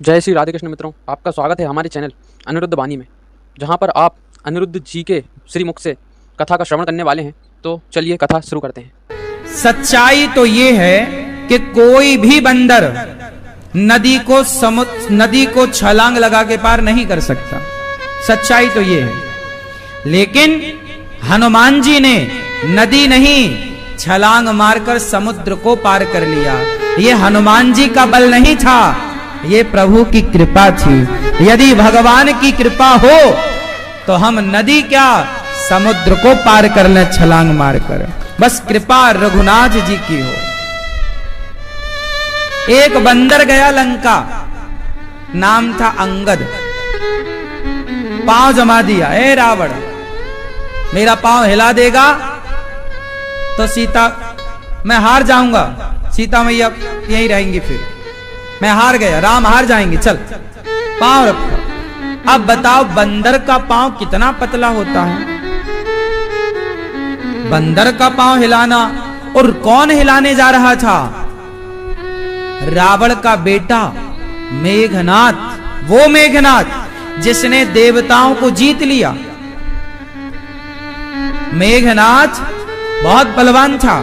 जय श्री राधे कृष्ण मित्रों, आपका स्वागत है हमारे चैनल अनिरुद्ध वाणी में, जहां पर आप अनिरुद्ध जी के श्रीमुख से कथा का श्रवण करने वाले हैं। तो चलिए कथा शुरू करते हैं। सच्चाई तो ये है कि कोई भी बंदर नदी को छलांग लगा के पार नहीं कर सकता। सच्चाई तो ये है। लेकिन हनुमान जी ने नदी नहीं छलांग मारकर समुद्र को पार कर लिया। ये हनुमान जी का बल नहीं था, ये प्रभु की कृपा थी। यदि भगवान की कृपा हो तो हम नदी क्या समुद्र को पार कर लें छलांग मारकर। बस कृपा रघुनाथ जी की हो। एक बंदर गया लंका, नाम था अंगद। पांव जमा दिया, ए रावण मेरा पांव हिला देगा तो सीता, मैं हार जाऊंगा, सीता मैया यहीं रहेंगी, फिर मैं हार गया, राम हार जाएंगे, चल पांव रखो। अब बताओ बंदर का पांव कितना पतला होता है। बंदर का पांव हिलाना, और कौन हिलाने जा रहा था? रावण का बेटा मेघनाथ। वो मेघनाथ जिसने देवताओं को जीत लिया। मेघनाथ बहुत बलवान था।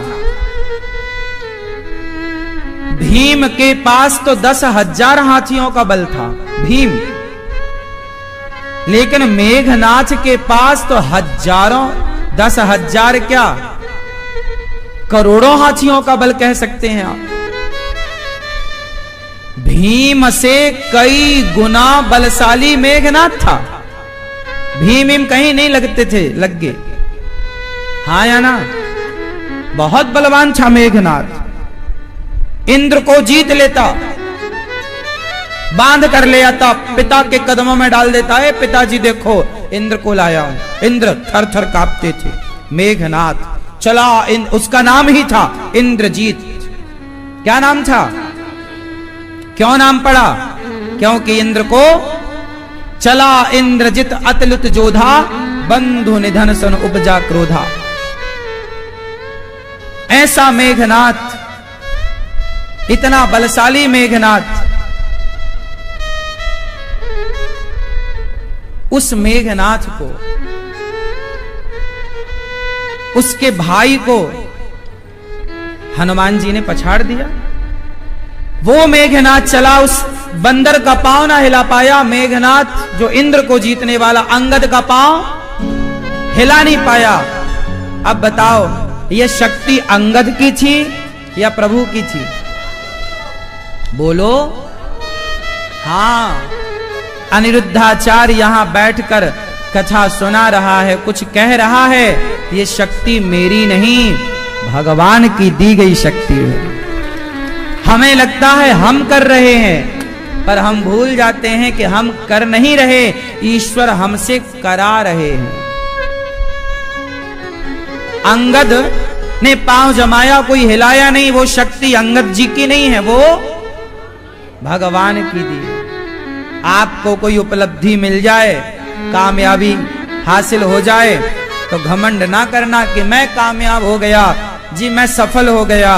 भीम के पास तो 10,000 हाथियों का बल था, भीम। लेकिन मेघनाथ के पास तो हजारों, 10,000 क्या करोड़ों हाथियों का बल कह सकते हैं आप। भीम से कई गुना बलशाली मेघनाथ था। भीम कहीं नहीं लगते थे, लग गए। हाँ या ना? बहुत बलवान था मेघनाथ। इंद्र को जीत लेता, बांध कर ले आता, पिता के कदमों में डाल देता है। पिताजी देखो इंद्र को लाया हूं। इंद्र थर थर कांपते थे। मेघनाथ चला, उसका नाम ही था इंद्रजीत। क्या नाम था? क्यों नाम पड़ा? क्योंकि इंद्र को चला इंद्रजित अतुलित जोधा, बंधु निधन सन उपजा क्रोधा। ऐसा मेघनाथ, इतना बलशाली मेघनाथ। उस मेघनाथ को, उसके भाई को हनुमान जी ने पछाड़ दिया। वो मेघनाथ चला, उस बंदर का पांव ना हिला पाया। मेघनाथ जो इंद्र को जीतने वाला, अंगद का पांव हिला नहीं पाया। अब बताओ ये शक्ति अंगद की थी या प्रभु की थी? बोलो। हाँ, अनिरुद्धाचार्य यहां बैठकर कथा सुना रहा है, कुछ कह रहा है। ये शक्ति मेरी नहीं, भगवान की दी गई शक्ति है। हमें लगता है हम कर रहे हैं, पर हम भूल जाते हैं कि हम कर नहीं रहे, ईश्वर हमसे करा रहे हैं। अंगद ने पांव जमाया, कोई हिलाया नहीं। वो शक्ति अंगद जी की नहीं है, वो भगवान की दी। आपको कोई उपलब्धि मिल जाए, कामयाबी हासिल हो जाए, तो घमंड ना करना कि मैं कामयाब हो गया जी, मैं सफल हो गया।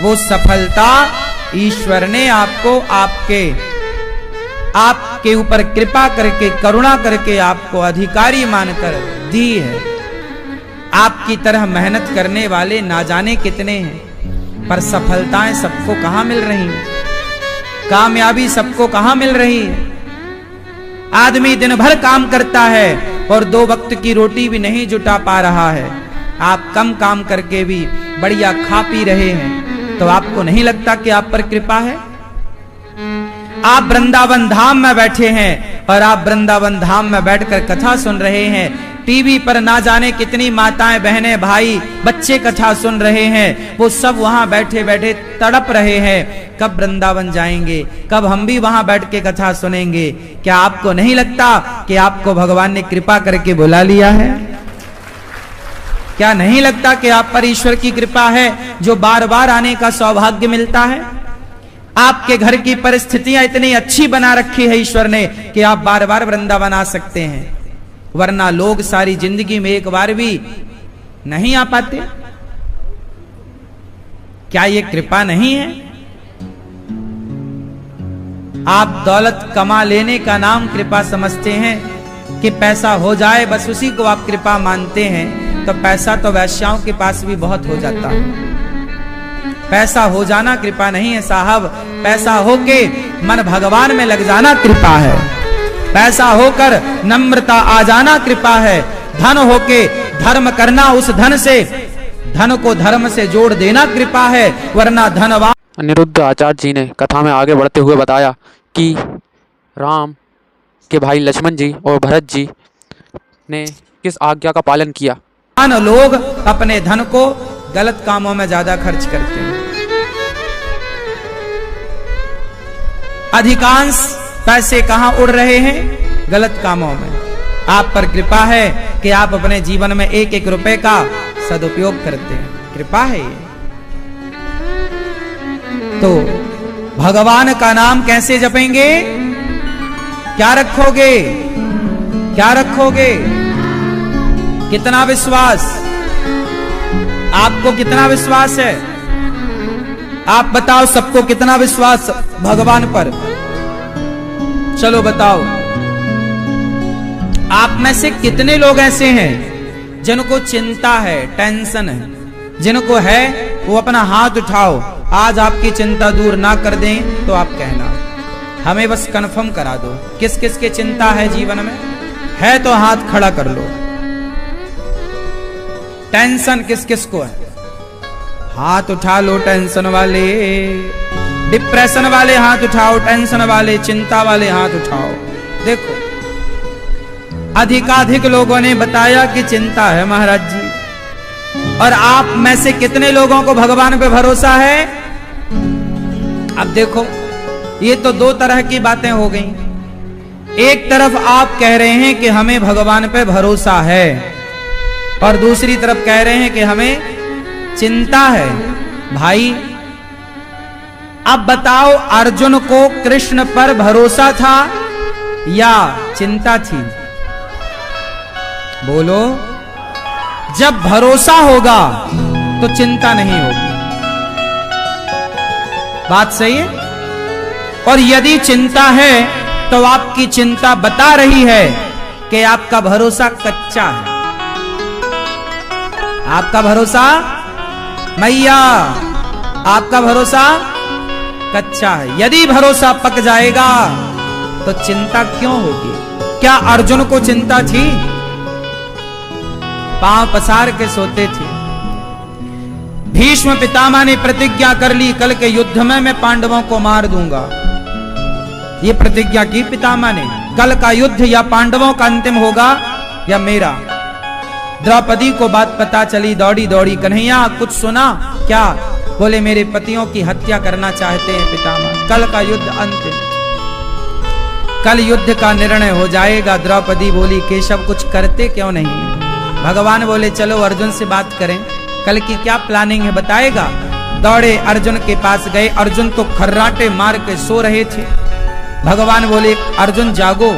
वो सफलता ईश्वर ने आपको, आपके ऊपर कृपा करके, करुणा करके आपको अधिकारी मानकर दी है। आपकी तरह मेहनत करने वाले ना जाने कितने हैं, पर सफलताएं सबको कहां मिल रही हैं, कामयाबी सबको कहां मिल रही है। आदमी दिन भर काम करता है और 2 वक्त की रोटी भी नहीं जुटा पा रहा है। आप कम काम करके भी बढ़िया खा पी रहे हैं, तो आपको नहीं लगता कि आप पर कृपा है? आप वृंदावन धाम में बैठे हैं और आप वृंदावन धाम में बैठकर कथा सुन रहे हैं। टीवी पर ना जाने कितनी माताएं, बहनें, भाई, बच्चे कथा सुन रहे हैं। वो सब वहां बैठे बैठे तड़प रहे हैं, कब वृंदावन जाएंगे, कब हम भी वहां बैठ के कथा सुनेंगे। क्या आपको नहीं लगता कि आपको भगवान ने कृपा करके बुला लिया है? क्या नहीं लगता कि आप पर ईश्वर की कृपा है, जो बार बार आने का सौभाग्य मिलता है? आपके घर की परिस्थितियां इतनी अच्छी बना रखी है ईश्वर ने कि आप बार बार वृंदावन आ सकते हैं, वरना लोग सारी जिंदगी में एक बार भी नहीं आ पाते। क्या ये कृपा नहीं है? आप दौलत कमा लेने का नाम कृपा समझते हैं कि पैसा हो जाए बस उसी को आप कृपा मानते हैं। तो पैसा तो वैश्याओं के पास भी बहुत हो जाता है। पैसा हो जाना कृपा नहीं है साहब, पैसा होके मन भगवान में लग जाना कृपा है। पैसा होकर नम्रता आ जाना कृपा है। धन होके धर्म करना, उस धन से धन को धर्म से जोड़ देना कृपा है, वरना धनवान। अनिरुद्ध आचार्य जी ने कथा में आगे बढ़ते हुए बताया कि राम के भाई लक्ष्मण जी और भरत जी ने किस आज्ञा का पालन किया। लोग अपने धन को गलत कामों में ज्यादा खर्च करते हैं। अधिकांश पैसे कहां उड़ रहे हैं? गलत कामों में। आप पर कृपा है कि आप अपने जीवन में एक एक रुपए का सदुपयोग करते हैं, कृपा है ये। तो भगवान का नाम कैसे जपेंगे? क्या रखोगे? क्या रखोगे? कितना विश्वास? आपको कितना विश्वास है? आप बताओ, सबको कितना विश्वास भगवान पर? चलो बताओ, आप में से कितने लोग ऐसे हैं जिनको चिंता है, टेंशन है? जिनको है वो अपना हाथ उठाओ। आज आपकी चिंता दूर ना कर दें तो आप कहना, हमें बस कंफर्म करा दो किस किस की चिंता है जीवन में। है तो हाथ खड़ा कर लो। टेंशन किस किस को है? हाथ उठा लो टेंशन वाले। डिप्रेशन वाले हाथ उठाओ, टेंशन वाले, चिंता वाले हाथ उठाओ। देखो, अधिकाधिक लोगों ने बताया कि चिंता है महाराज जी। और आप में से कितने लोगों को भगवान पे भरोसा है? अब देखो, ये तो दो तरह की बातें हो गई। एक तरफ आप कह रहे हैं कि हमें भगवान पे भरोसा है, और दूसरी तरफ कह रहे हैं कि हमें चिंता है। भाई अब बताओ, अर्जुन को कृष्ण पर भरोसा था या चिंता थी? बोलो। जब भरोसा होगा तो चिंता नहीं होगी। बात सही है? और यदि चिंता है तो आपकी चिंता बता रही है कि आपका भरोसा कच्चा है। आपका भरोसा, मैया, आपका भरोसा कच्चा है। यदि भरोसा पक जाएगा तो चिंता क्यों होगी? क्या अर्जुन को चिंता थी? पांव पसार के सोते थे। भीष्म पितामह ने प्रतिज्ञा कर ली, कल के युद्ध में मैं पांडवों को मार दूंगा। ये प्रतिज्ञा की पितामह ने। कल का युद्ध या पांडवों का अंतिम होगा या मेरा। द्रौपदी को बात पता चली, दौड़ी दौड़ी, कन्हैया कुछ सुना क्या? बोले मेरे पतियों की हत्या करना चाहते हैं पितामह। कल का युद्ध अंतिम, कल युद्ध का निर्णय हो जाएगा। द्रौपदी बोली, केशव कुछ करते क्यों नहीं? भगवान बोले चलो अर्जुन से बात करें, कल की क्या प्लानिंग है बताएगा। दौड़े अर्जुन के पास गए। अर्जुन तो खर्राटे मार के सो रहे थे। भगवान बोले अर्जुन जागो,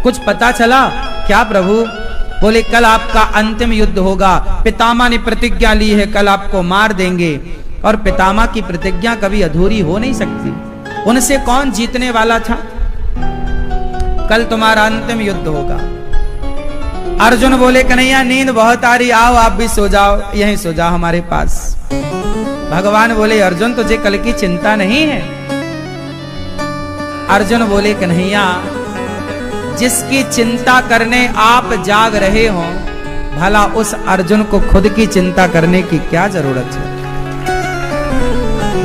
कुछ पता चला क्या प्रभु? बोले कल आपका अंतिम युद्ध होगा। पितामह ने प्रतिज्ञा ली है, कल आपको मार देंगे। और पितामह की प्रतिज्ञा कभी अधूरी हो नहीं सकती। उनसे कौन जीतने वाला था? कल तुम्हारा अंतिम युद्ध होगा। अर्जुन बोले कन्हैया नींद बहुत आ रही, आओ आप भी सो जाओ, यहीं सो जाओ हमारे पास। भगवान बोले अर्जुन तुझे कल की चिंता नहीं है? अर्जुन बोले कन्हैया जिसकी चिंता करने आप जाग रहे हो, भला उस अर्जुन को खुद की चिंता करने की क्या जरूरत है?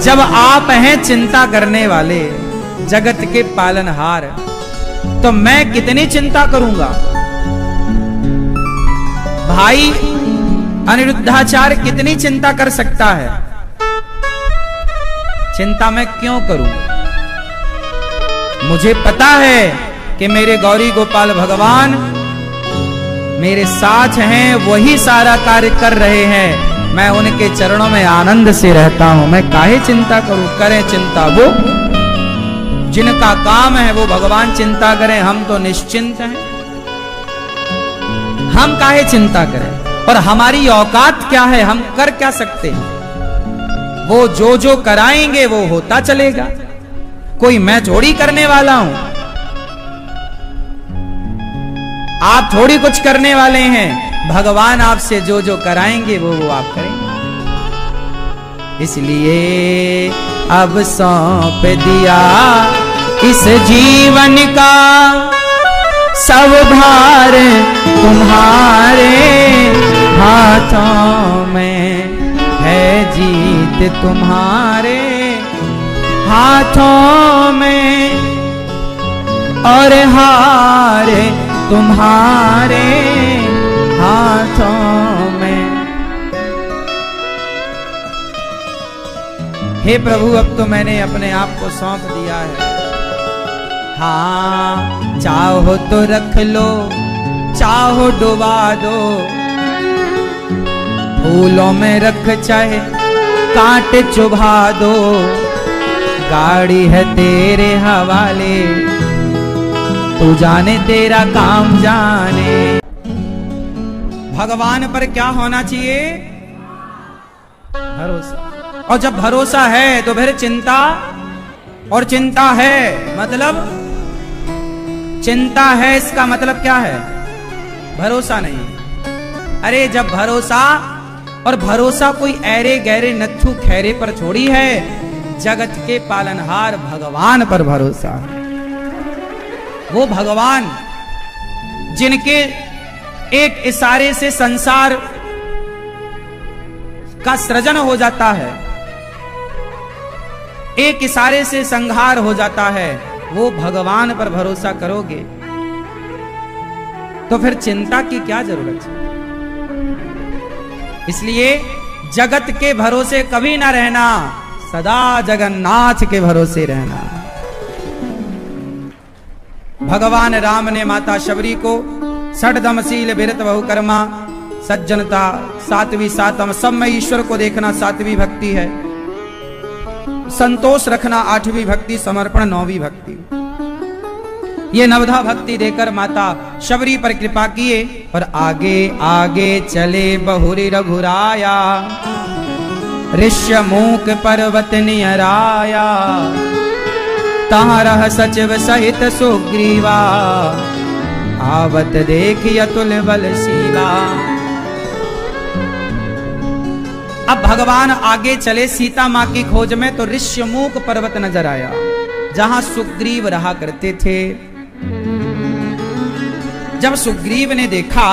जब आप हैं चिंता करने वाले, जगत के पालनहार, तो मैं कितनी चिंता करूंगा? भाई अनिरुद्धाचार्य कितनी चिंता कर सकता है? चिंता मैं क्यों करूं? मुझे पता है कि मेरे गौरी गोपाल भगवान मेरे साथ हैं, वही सारा कार्य कर रहे हैं। मैं उनके चरणों में आनंद से रहता हूं। मैं काहे चिंता करूं? करें चिंता वो जिनका काम है, वो भगवान चिंता करें। हम तो निश्चिंत हैं, हम काहे चिंता करें? और हमारी औकात क्या है? हम कर क्या सकते हैं? वो जो जो कराएंगे वो होता चलेगा। कोई मैं थोड़ी करने वाला हूं, आप थोड़ी कुछ करने वाले हैं। भगवान आपसे जो जो कराएंगे वो आप करेंगे। इसलिए अब सौंप दिया इस जीवन का सब भार तुम्हारे हाथों में है, जीत तुम्हारे हाथों में और हार तुम्हारे हाथों में। हे प्रभु, अब तो मैंने अपने आप को सौंप दिया है। हाँ, चाहो तो रख लो, चाहो डुबा दो, फूलों में रख चाहे कांटे चुभा दो, गाड़ी है तेरे हवाले, तू जाने तेरा काम जाने। भगवान पर क्या होना चाहिए? भरोसा। और जब भरोसा है तो फिर चिंता, और चिंता है मतलब, चिंता है इसका मतलब क्या है? भरोसा नहीं। अरे जब भरोसा, और भरोसा कोई ऐरे गहरे नत्थु खैरे पर छोड़ी है, जगत के पालनहार भगवान पर भरोसा। वो भगवान जिनके एक इशारे से संसार का सृजन हो जाता है, एक इशारे से संहार हो जाता है, वो भगवान पर भरोसा करोगे तो फिर चिंता की क्या जरूरत है? इसलिए जगत के भरोसे कभी ना रहना, सदा जगन्नाथ के भरोसे रहना। भगवान राम ने माता शबरी को षडदमशील विरत बहुकर्मा, सज्जनता, सात्वी सातम, सब में ईश्वर को देखना सातवीं भक्ति है, संतोष रखना आठवीं भक्ति, समर्पण नौवीं भक्ति। ये नवधा भक्ति देकर माता शबरी पर कृपा किए और आगे आगे चले बहुरी रघुराया, ऋष्यमूक पर्वत नियराया, तहाँ रह सचिव सहित सुग्रीवा, आवत देखी अतुल बलशीला। अब भगवान आगे चले सीता मां की खोज में, तो ऋष्यमूक पर्वत नजर आया जहां सुग्रीव रहा करते थे। जब सुग्रीव ने देखा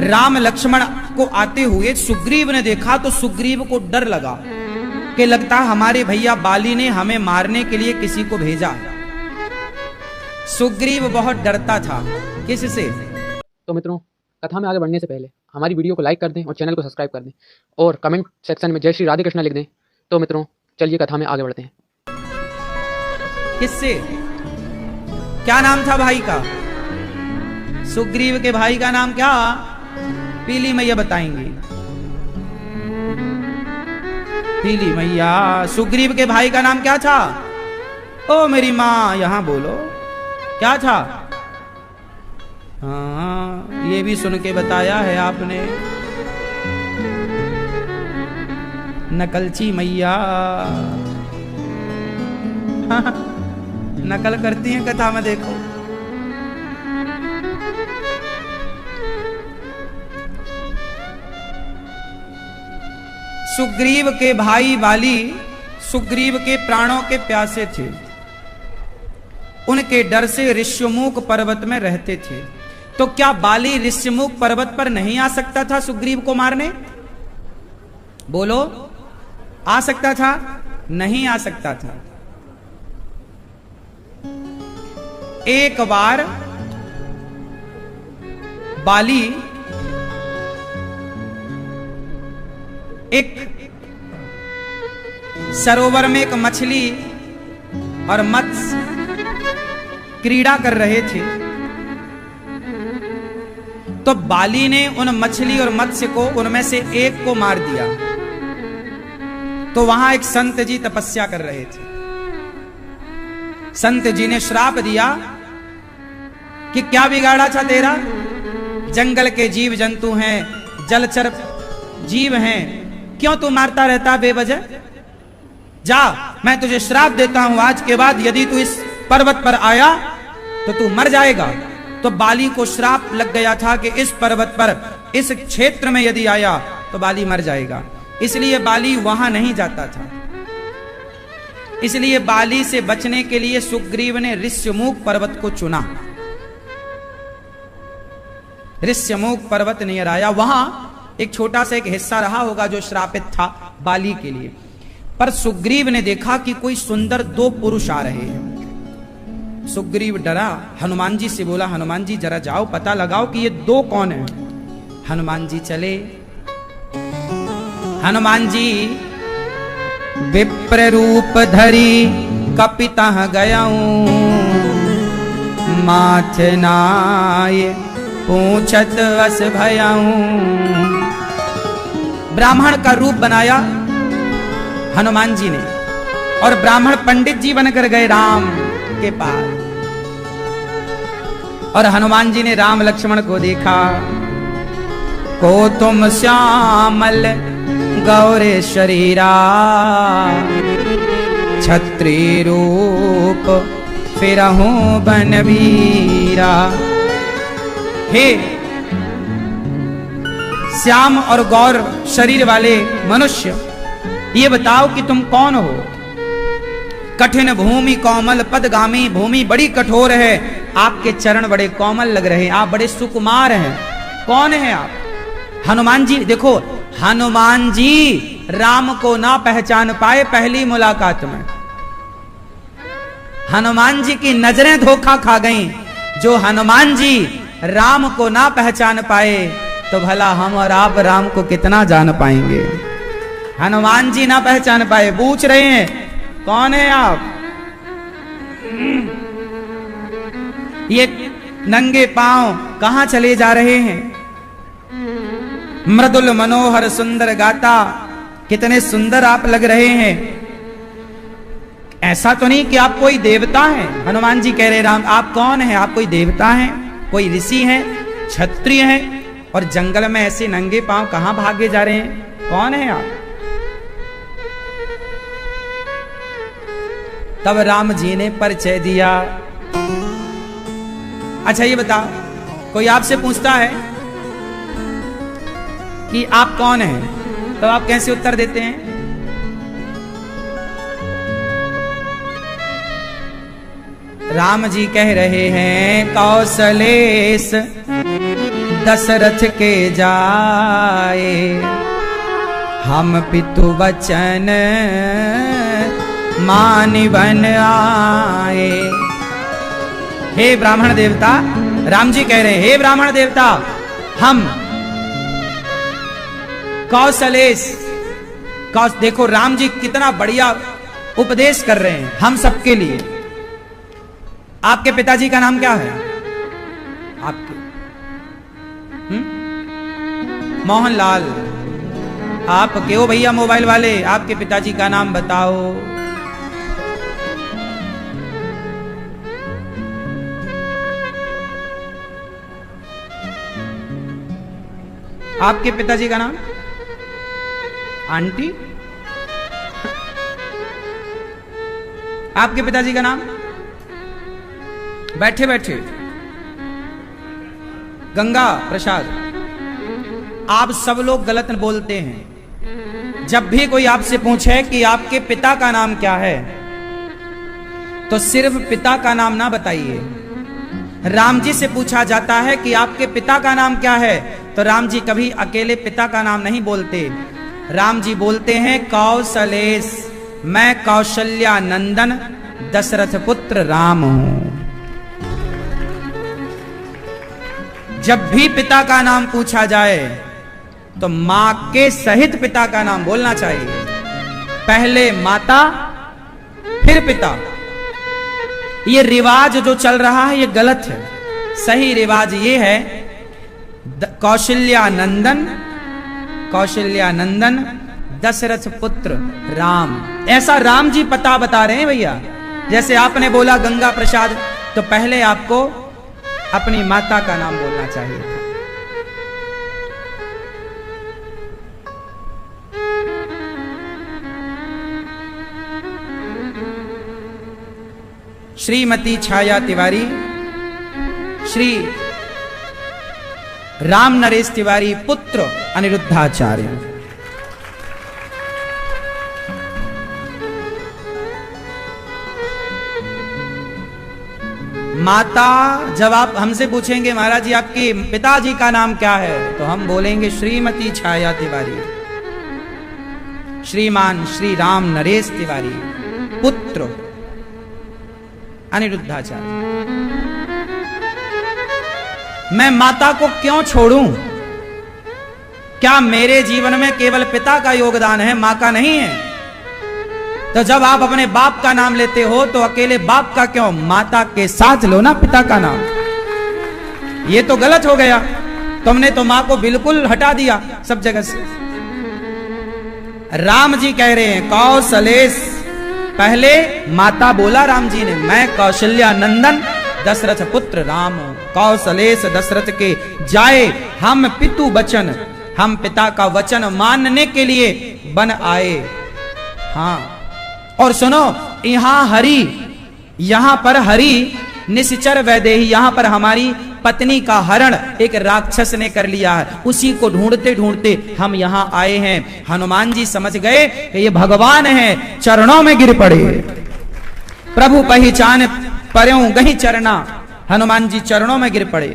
राम लक्ष्मण को आते हुए, सुग्रीव ने देखा तो सुग्रीव को डर लगा कि लगता हमारे भैया बाली ने हमें मारने के लिए किसी को भेजा। सुग्रीव बहुत डरता था किससे? तो मित्रों, कथा में आगे बढ़ने से पहले हमारी वीडियो को लाइक कर दें और चैनल को सब्सक्राइब कर दें और कमेंट सेक्शन में जय श्री राधे कृष्णा लिख दें। तो मित्रों चलिए कथा में आगे बढ़ते हैं। किससे? क्या नाम था भाई का? सुग्रीव के भाई का नाम क्या? पीली मैया बताएंगी। पीली मैया। सुग्रीव के भाई का नाम क्या था? ओ मेरी माँ, यहां बोलो, क्या था? हाँ, ये भी सुन के बताया है आपने। नकलची मैया। नकल करती हैं कथा में, देखो। सुग्रीव के भाई बाली सुग्रीव के प्राणों के प्यासे थे। उनके डर से ऋष्यमूक पर्वत में रहते थे। तो क्या बाली ऋष्यमूक पर्वत पर नहीं आ सकता था सुग्रीव को मारने? बोलो, आ सकता था? नहीं आ सकता था। एक बार बाली एक सरोवर में एक मछली और मत्स्य क्रीड़ा कर रहे थे। तो बाली ने उन मछली और मत्स्य को, उनमें से एक को मार दिया। तो वहां एक संत जी तपस्या कर रहे थे। संत जी ने श्राप दिया कि क्या बिगाड़ा था तेरा? जंगल के जीव जंतु हैं, जलचर जीव हैं, क्यों तू मारता रहता बेवजह? जा मैं तुझे श्राप देता हूं, आज के बाद यदि तू इस पर्वत पर आया तो तू मर जाएगा। तो बाली को श्राप लग गया था कि इस पर्वत पर, इस क्षेत्र में यदि आया तो बाली मर जाएगा, इसलिए बाली वहां नहीं जाता था। इसलिए बाली से बचने के लिए सुग्रीव ने ऋष्यमुख पर्वत को चुना। ऋष्यमुख पर्वत नियर आया, वहां एक छोटा सा एक हिस्सा रहा होगा जो श्रापित था बाली के लिए। पर सुग्रीव ने देखा कि कोई सुंदर दो पुरुष आ रहे हैं। सुग्रीव डरा, हनुमान जी से बोला, हनुमान जी जरा जाओ पता लगाओ कि ये दो कौन है। हनुमान जी चले। हनुमान जी विप्र रूप धरी कपितः गयाऊं, माथ नाय पूछत वस भयाऊं। ब्राह्मण का रूप बनाया हनुमान जी ने, और ब्राह्मण पंडित जी बनकर गए राम के पास। और हनुमान जी ने राम लक्ष्मण को देखा। को तुम श्यामल गौरे शरीरा, छत्री रूप फिरहूं बनवीरा। हे श्याम और गौर शरीर वाले मनुष्य, ये बताओ कि तुम कौन हो। कठिन भूमि कोमल पदगामी, भूमि बड़ी कठोर है, आपके चरण बड़े कोमल लग रहे हैं, आप बड़े सुकुमार हैं, कौन है आप। हनुमान जी देखो, हनुमान जी राम को ना पहचान पाए पहली मुलाकात में। हनुमान जी की नजरें धोखा खा गईं। जो हनुमान जी राम को ना पहचान पाए तो भला हम और आप राम को कितना जान पाएंगे। हनुमान जी ना पहचान पाए, पूछ रहे हैं कौन है आप। ये नंगे पांव कहां चले जा रहे हैं। मृदुल मनोहर सुंदर गाता, कितने सुंदर आप लग रहे हैं। ऐसा तो नहीं कि आप कोई देवता हैं। हनुमान जी कह रहे राम आप कौन हैं, आप कोई देवता हैं, कोई ऋषि हैं, क्षत्रिय हैं, और जंगल में ऐसे नंगे पांव कहां भागे जा रहे हैं, कौन है आप। तब राम जी ने परिचय दिया। अच्छा ये बताओ, कोई आपसे पूछता है कि आप कौन हैं, तो आप कैसे उत्तर देते हैं। राम जी कह रहे हैं कौशलेश दशरथ के जाए, हम पितु वचन मानि बन आए। हे ब्राह्मण देवता, राम जी कह रहे हैं हे ब्राह्मण देवता, हम कौशलेश, देखो राम जी कितना बढ़िया उपदेश कर रहे हैं हम सबके लिए। आपके पिताजी का नाम क्या है, आपके मोहनलाल। आप क्यों भैया मोबाइल वाले, आपके पिताजी का नाम बताओ। आपके पिताजी का नाम, आंटी। आपके पिताजी का नाम, बैठे बैठे गंगा प्रसाद। आप सब लोग गलत बोलते हैं। जब भी कोई आपसे पूछे कि आपके पिता का नाम क्या है, तो सिर्फ पिता का नाम ना बताइए। राम जी से पूछा जाता है कि आपके पिता का नाम क्या है, तो राम जी कभी अकेले पिता का नाम नहीं बोलते। राम जी बोलते हैं कौशलेश, मैं कौशल्या नंदन दशरथ पुत्र राम हूं। जब भी पिता का नाम पूछा जाए तो मां के सहित पिता का नाम बोलना चाहिए। पहले माता फिर पिता। ये रिवाज जो चल रहा है ये गलत है। सही रिवाज ये है कौशल्या नंदन दशरथ पुत्र राम। ऐसा राम जी पता बता रहे हैं भैया। जैसे आपने बोला गंगा प्रसाद, तो पहले आपको अपनी माता का नाम बोलना चाहिए था। श्रीमती छाया तिवारी, श्री राम नरेश तिवारी पुत्र अनिरुद्धाचार्य। माता, जब आप हमसे पूछेंगे महाराज जी आपके पिताजी का नाम क्या है, तो हम बोलेंगे श्रीमती छाया तिवारी, श्रीमान श्री राम नरेश तिवारी पुत्र अनिरुद्धाचार्य। मैं माता को क्यों छोड़ूं? क्या मेरे जीवन में केवल पिता का योगदान है, मां का नहीं है? तो जब आप अपने बाप का नाम लेते हो तो अकेले बाप का क्यों, माता के साथ लो ना पिता का नाम। ये तो गलत हो गया, तुमने तो मां को बिल्कुल हटा दिया सब जगह से। राम जी कह रहे हैं कौशलेश, पहले माता बोला राम जी ने, मैं कौशल्या नंदन दशरथ पुत्र राम हूं। कौशलेश दशरथ के जाए हम पितु वचन, हम पिता का वचन मानने के लिए बन आए। हाँ, और सुनो, यहां पर हरि निश्चर वैदेही, यहां पर हमारी पत्नी का हरण एक राक्षस ने कर लिया है, उसी को ढूंढते ढूंढते हम यहां आए हैं। हनुमान जी समझ गए कि ये भगवान है, चरणों में गिर पड़े। प्रभु पहचान पर्यों गही चरना, हनुमान जी चरणों में गिर पड़े।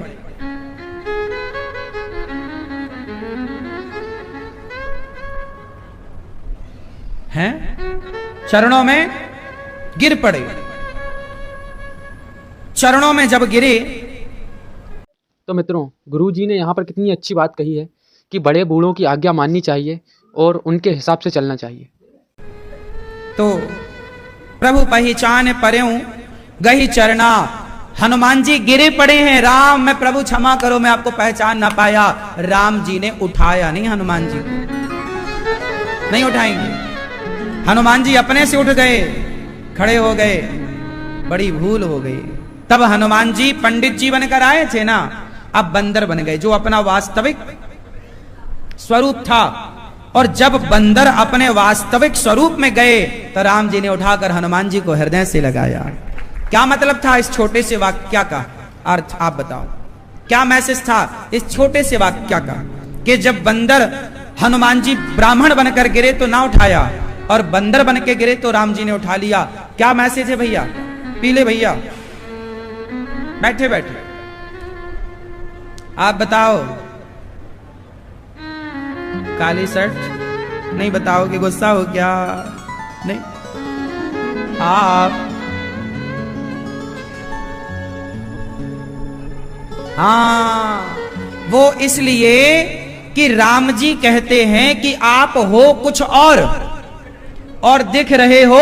हैं? चरणों में गिर पड़े। चरणों में जब गिरे, तो मित्रों, गुरुजी ने यहाँ पर कितनी अच्छी बात कही है कि बड़े बूढ़ों की आज्ञा माननी चाहिए और उनके हिसाब से चलना चाहिए। तो प्रभु पहचान पर्यों गही चरना, हनुमान जी गिरे पड़े हैं। राम, मैं प्रभु क्षमा करो, मैं आपको पहचान ना पाया। राम जी ने उठाया नहीं हनुमान जी को, नहीं उठाएंगे। हनुमान जी अपने से उठ गए, खड़े हो गए, बड़ी भूल हो गई। तब हनुमान जी पंडित जी बनकर आए थे ना, अब बंदर बन गए, जो अपना वास्तविक स्वरूप था। और जब बंदर अपने वास्तविक स्वरूप में गए तो राम जी ने उठाकर हनुमान जी को हृदय से लगाया। क्या मतलब था इस छोटे से वाक्य का अर्थ, आप बताओ, क्या मैसेज था इस छोटे से वाक्य का? कि जब बंदर, हनुमान जी ब्राह्मण बनकर गिरे तो ना उठाया, और बंदर बन के गिरे तो राम जी ने उठा लिया। क्या मैसेज है भैया? पीले भैया, बैठे बैठे आप बताओ। काली शर्ट नहीं बताओगे, गुस्सा हो क्या? नहीं, आप हाँ, वो इसलिए कि राम जी कहते हैं कि आप हो कुछ और दिख रहे हो,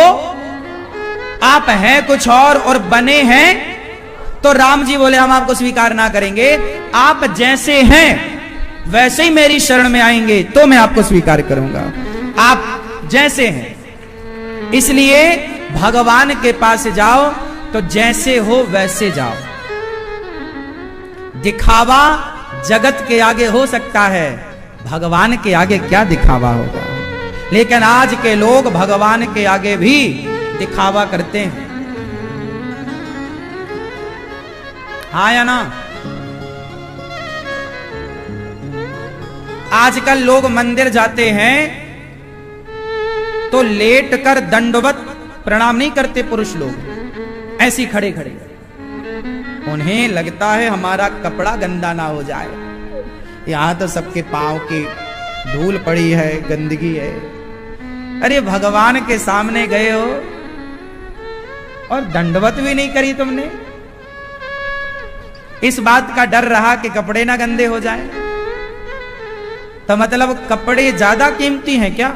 आप हैं कुछ और बने हैं। तो राम जी बोले हम आपको स्वीकार ना करेंगे, आप जैसे हैं वैसे ही मेरी शरण में आएंगे तो मैं आपको स्वीकार करूंगा, आप जैसे हैं। इसलिए भगवान के पास जाओ तो जैसे हो वैसे जाओ। दिखावा जगत के आगे हो सकता है, भगवान के आगे क्या दिखावा होगा? लेकिन आज के लोग भगवान के आगे भी दिखावा करते हैं, हाँ या ना? आजकल लोग मंदिर जाते हैं तो लेट कर दंडवत प्रणाम नहीं करते पुरुष लोग, ऐसी खड़े खड़े। उन्हें लगता है हमारा कपड़ा गंदा ना हो जाए, यहां तो सबके पांव की धूल पड़ी है, गंदगी है। अरे भगवान के सामने गए हो और दंडवत भी नहीं करी तुमने, इस बात का डर रहा कि कपड़े ना गंदे हो जाए। तो मतलब कपड़े ज्यादा कीमती हैं क्या?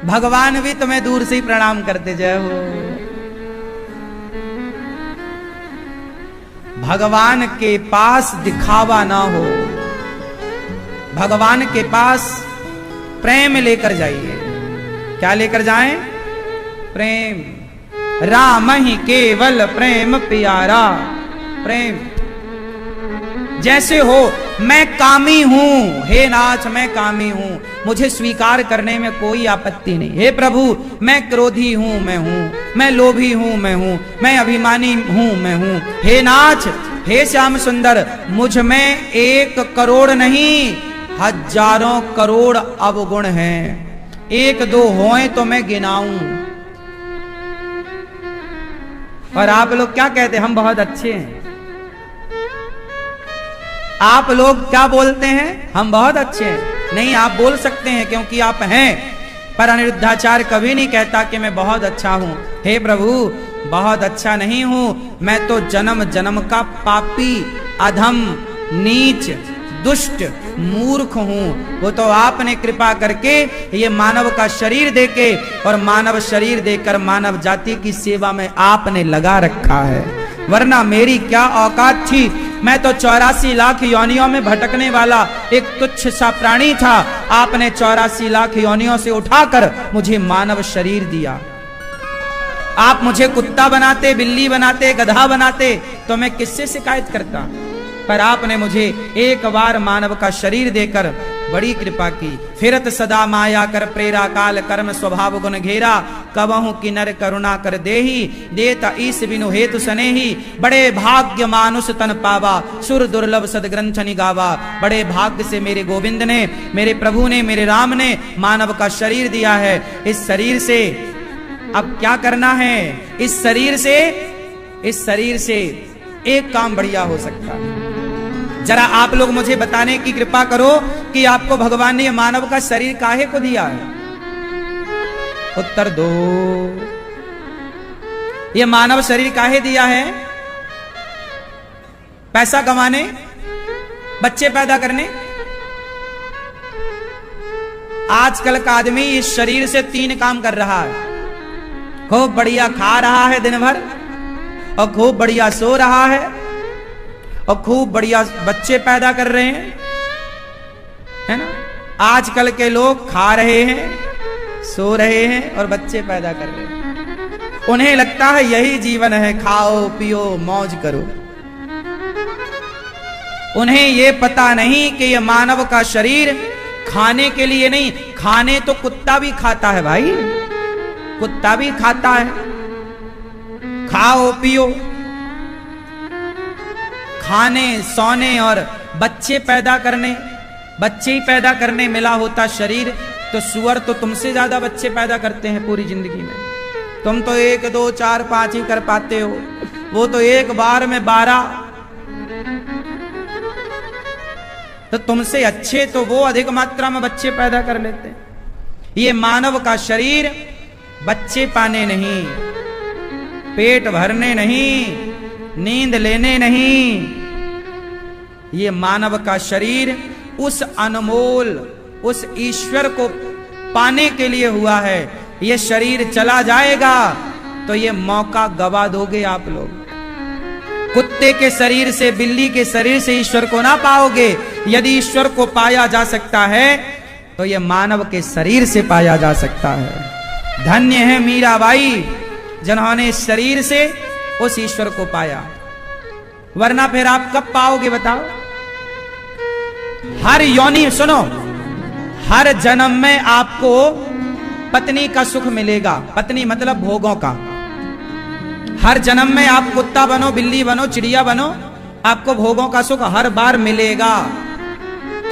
भगवान भी तुम्हें दूर से ही प्रणाम करते जय हो। भगवान के पास दिखावा ना हो, भगवान के पास प्रेम लेकर जाइए। क्या लेकर जाएं? प्रेम। राम ही केवल प्रेम प्यारा, प्रेम। जैसे हो। मैं कामी हूं, हे नाथ मैं कामी हूं, मुझे स्वीकार करने में कोई आपत्ति नहीं। हे प्रभु मैं क्रोधी हूं, मैं लोभी हूं, मैं अभिमानी हूं, मैं हूं। हे नाथ, हे श्याम सुंदर, मुझ में 1 करोड़ नहीं, हजारों करोड़ अवगुण हैं। 1-2 होए तो मैं गिनाऊं। और आप लोग क्या कहते हैं? हम बहुत अच्छे हैं। आप लोग क्या बोलते हैं? हम बहुत अच्छे हैं। नहीं, आप बोल सकते हैं क्योंकि आप हैं, पर अनिरुद्धाचार्य कभी नहीं कहता कि मैं बहुत अच्छा हूं। हे प्रभु, बहुत अच्छा नहीं हूं, मैं तो जन्म जन्म का पापी, अधम, नीच, दुष्ट, मूर्ख हूं। वो तो आपने कृपा करके ये मानव का शरीर देके और मानव शरीर देकर मानव जाति की सेवा में आपने लगा रखा है, वरना मेरी क्या औकात थी। मैं तो 84 लाख योनियों में भटकने वाला एक तुच्छ सा प्राणी था। आपने 84 लाख योनियों से उठाकर मुझे मानव शरीर दिया। आप मुझे कुत्ता बनाते, बिल्ली बनाते, गधा बनाते तो मैं किससे शिकायत करता, पर आपने मुझे एक बार मानव का शरीर देकर बड़ी कृपा की। फिरत सदा माया कर प्रेरा, काल कर्म स्वभाव गुण घेरा, कबहु की नर करुणा कर देही, देता ईस बिनु हेतु सनेही, बड़े भाग्य मानुष तन पावा, सुर दुर्लभ सदग्रंथ निगावा। बड़े भाग्य से मेरे गोविंद ने, मेरे प्रभु ने, मेरे राम ने मानव का शरीर दिया है। इस शरीर से अब क्या करना है? इस शरीर से एक काम बढ़िया हो सकता है। जरा आप लोग मुझे बताने की कृपा करो कि आपको भगवान ने मानव का शरीर काहे को दिया है? उत्तर दो। ये मानव शरीर काहे दिया है? पैसा कमाने, बच्चे पैदा करने। आजकल का आदमी इस शरीर से 3 काम कर रहा है। खूब बढ़िया खा रहा है दिन भर, और खूब बढ़िया सो रहा है, और खूब बढ़िया बच्चे पैदा कर रहे हैं, है ना? आजकल के लोग खा रहे हैं, सो रहे हैं और बच्चे पैदा कर रहे हैं। उन्हें लगता है यही जीवन है, खाओ पियो मौज करो। उन्हें यह पता नहीं कि यह मानव का शरीर खाने के लिए नहीं, खाने तो कुत्ता भी खाता है भाई, कुत्ता भी खाता है। खाओ पियो, खाने, सोने और बच्चे पैदा करने, बच्चे ही पैदा करने मिला होता शरीर, तो सुअर तो तुमसे ज्यादा बच्चे पैदा करते हैं पूरी जिंदगी में। तुम तो 1, 2, 4, 5 ही कर पाते हो, वो तो एक बार में 12। तो तुमसे अच्छे तो वो अधिक मात्रा में बच्चे पैदा कर लेते हैं। ये मानव का शरीर बच्चे पाने नहीं, पेट भरने नहीं, नींद लेने नहीं, ये मानव का शरीर उस अनमोल, उस ईश्वर को पाने के लिए हुआ है। ये शरीर चला जाएगा तो ये मौका गवा दोगे आप लोग। कुत्ते के शरीर से, बिल्ली के शरीर से ईश्वर को ना पाओगे। यदि ईश्वर को पाया जा सकता है तो ये मानव के शरीर से पाया जा सकता है। धन्य है मीराबाई जिन्होंने इस शरीर से उस ईश्वर को पाया, वरना फिर आप कब पाओगे बताओ? हर योनि, सुनो, हर जन्म में आपको पत्नी का सुख मिलेगा। पत्नी मतलब भोगों का। हर जन्म में आप कुत्ता बनो, बिल्ली बनो, चिड़िया बनो, आपको भोगों का सुख हर बार मिलेगा।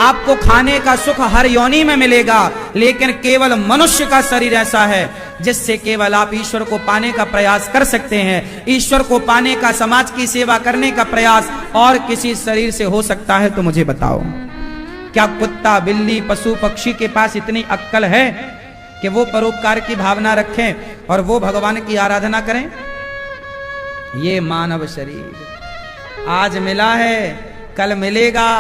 आपको खाने का सुख हर योनि में मिलेगा। लेकिन केवल मनुष्य का शरीर ऐसा है जिससे केवल आप ईश्वर को पाने का प्रयास कर सकते हैं। ईश्वर को पाने का, समाज की सेवा करने का प्रयास और किसी शरीर से हो सकता है तो मुझे बताओ। क्या कुत्ता, बिल्ली, पशु पक्षी के पास इतनी अक्ल है कि वो परोपकार की भावना रखें और वो भगवान की आराधना करें? ये मानव शरीर आज मिला है, कल मिलेगा,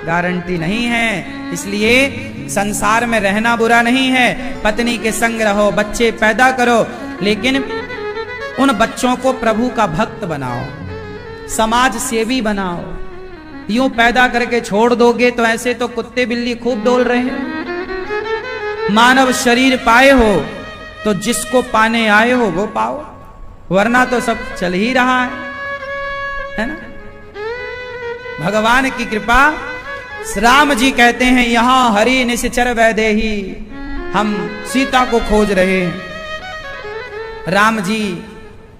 गारंटी नहीं है। इसलिए संसार में रहना बुरा नहीं है। पत्नी के संग रहो, बच्चे पैदा करो, लेकिन उन बच्चों को प्रभु का भक्त बनाओ, समाज सेवी बनाओ। यूं पैदा करके छोड़ दोगे तो ऐसे तो कुत्ते बिल्ली खूब डोल रहे हैं। मानव शरीर पाए हो तो जिसको पाने आए हो वो पाओ, वरना तो सब चल ही रहा है ना? भगवान की कृपा। राम जी कहते हैं यहां हरि निश्चर वैदेही, हम सीता को खोज रहे हैं। राम जी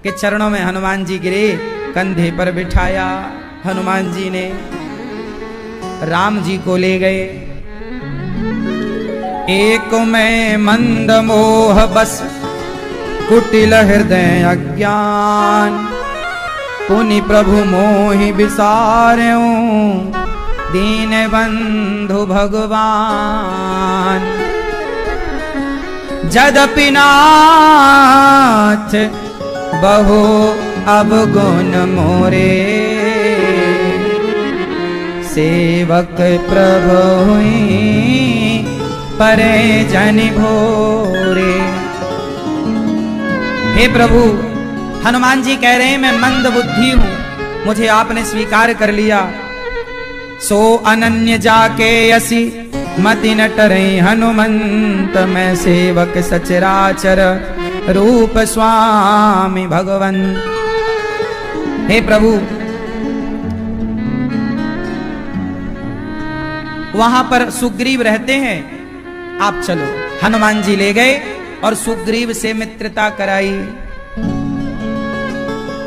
के चरणों में हनुमान जी गिरे, कंधे पर बिठाया हनुमान जी ने, राम जी को ले गए। एक में मंद मोह बस कुटिल हृदय अज्ञान, पुनि प्रभु मोहि बिसार्यो दीन बंधु भगवान। जदपि नाथ बहु अवगुण मोरे, सेवक प्रभु परे जन भोरे। हे प्रभु, हनुमान जी कह रहे हैं मैं मंद बुद्धि हूं, मुझे आपने स्वीकार कर लिया। सो अनन्य जाके असी मति न टरे हनुमंत, मैं सेवक सचराचर रूप स्वामी भगवन। हे प्रभु, वहां पर सुग्रीव रहते हैं, आप चलो। हनुमान जी ले गए और सुग्रीव से मित्रता कराई।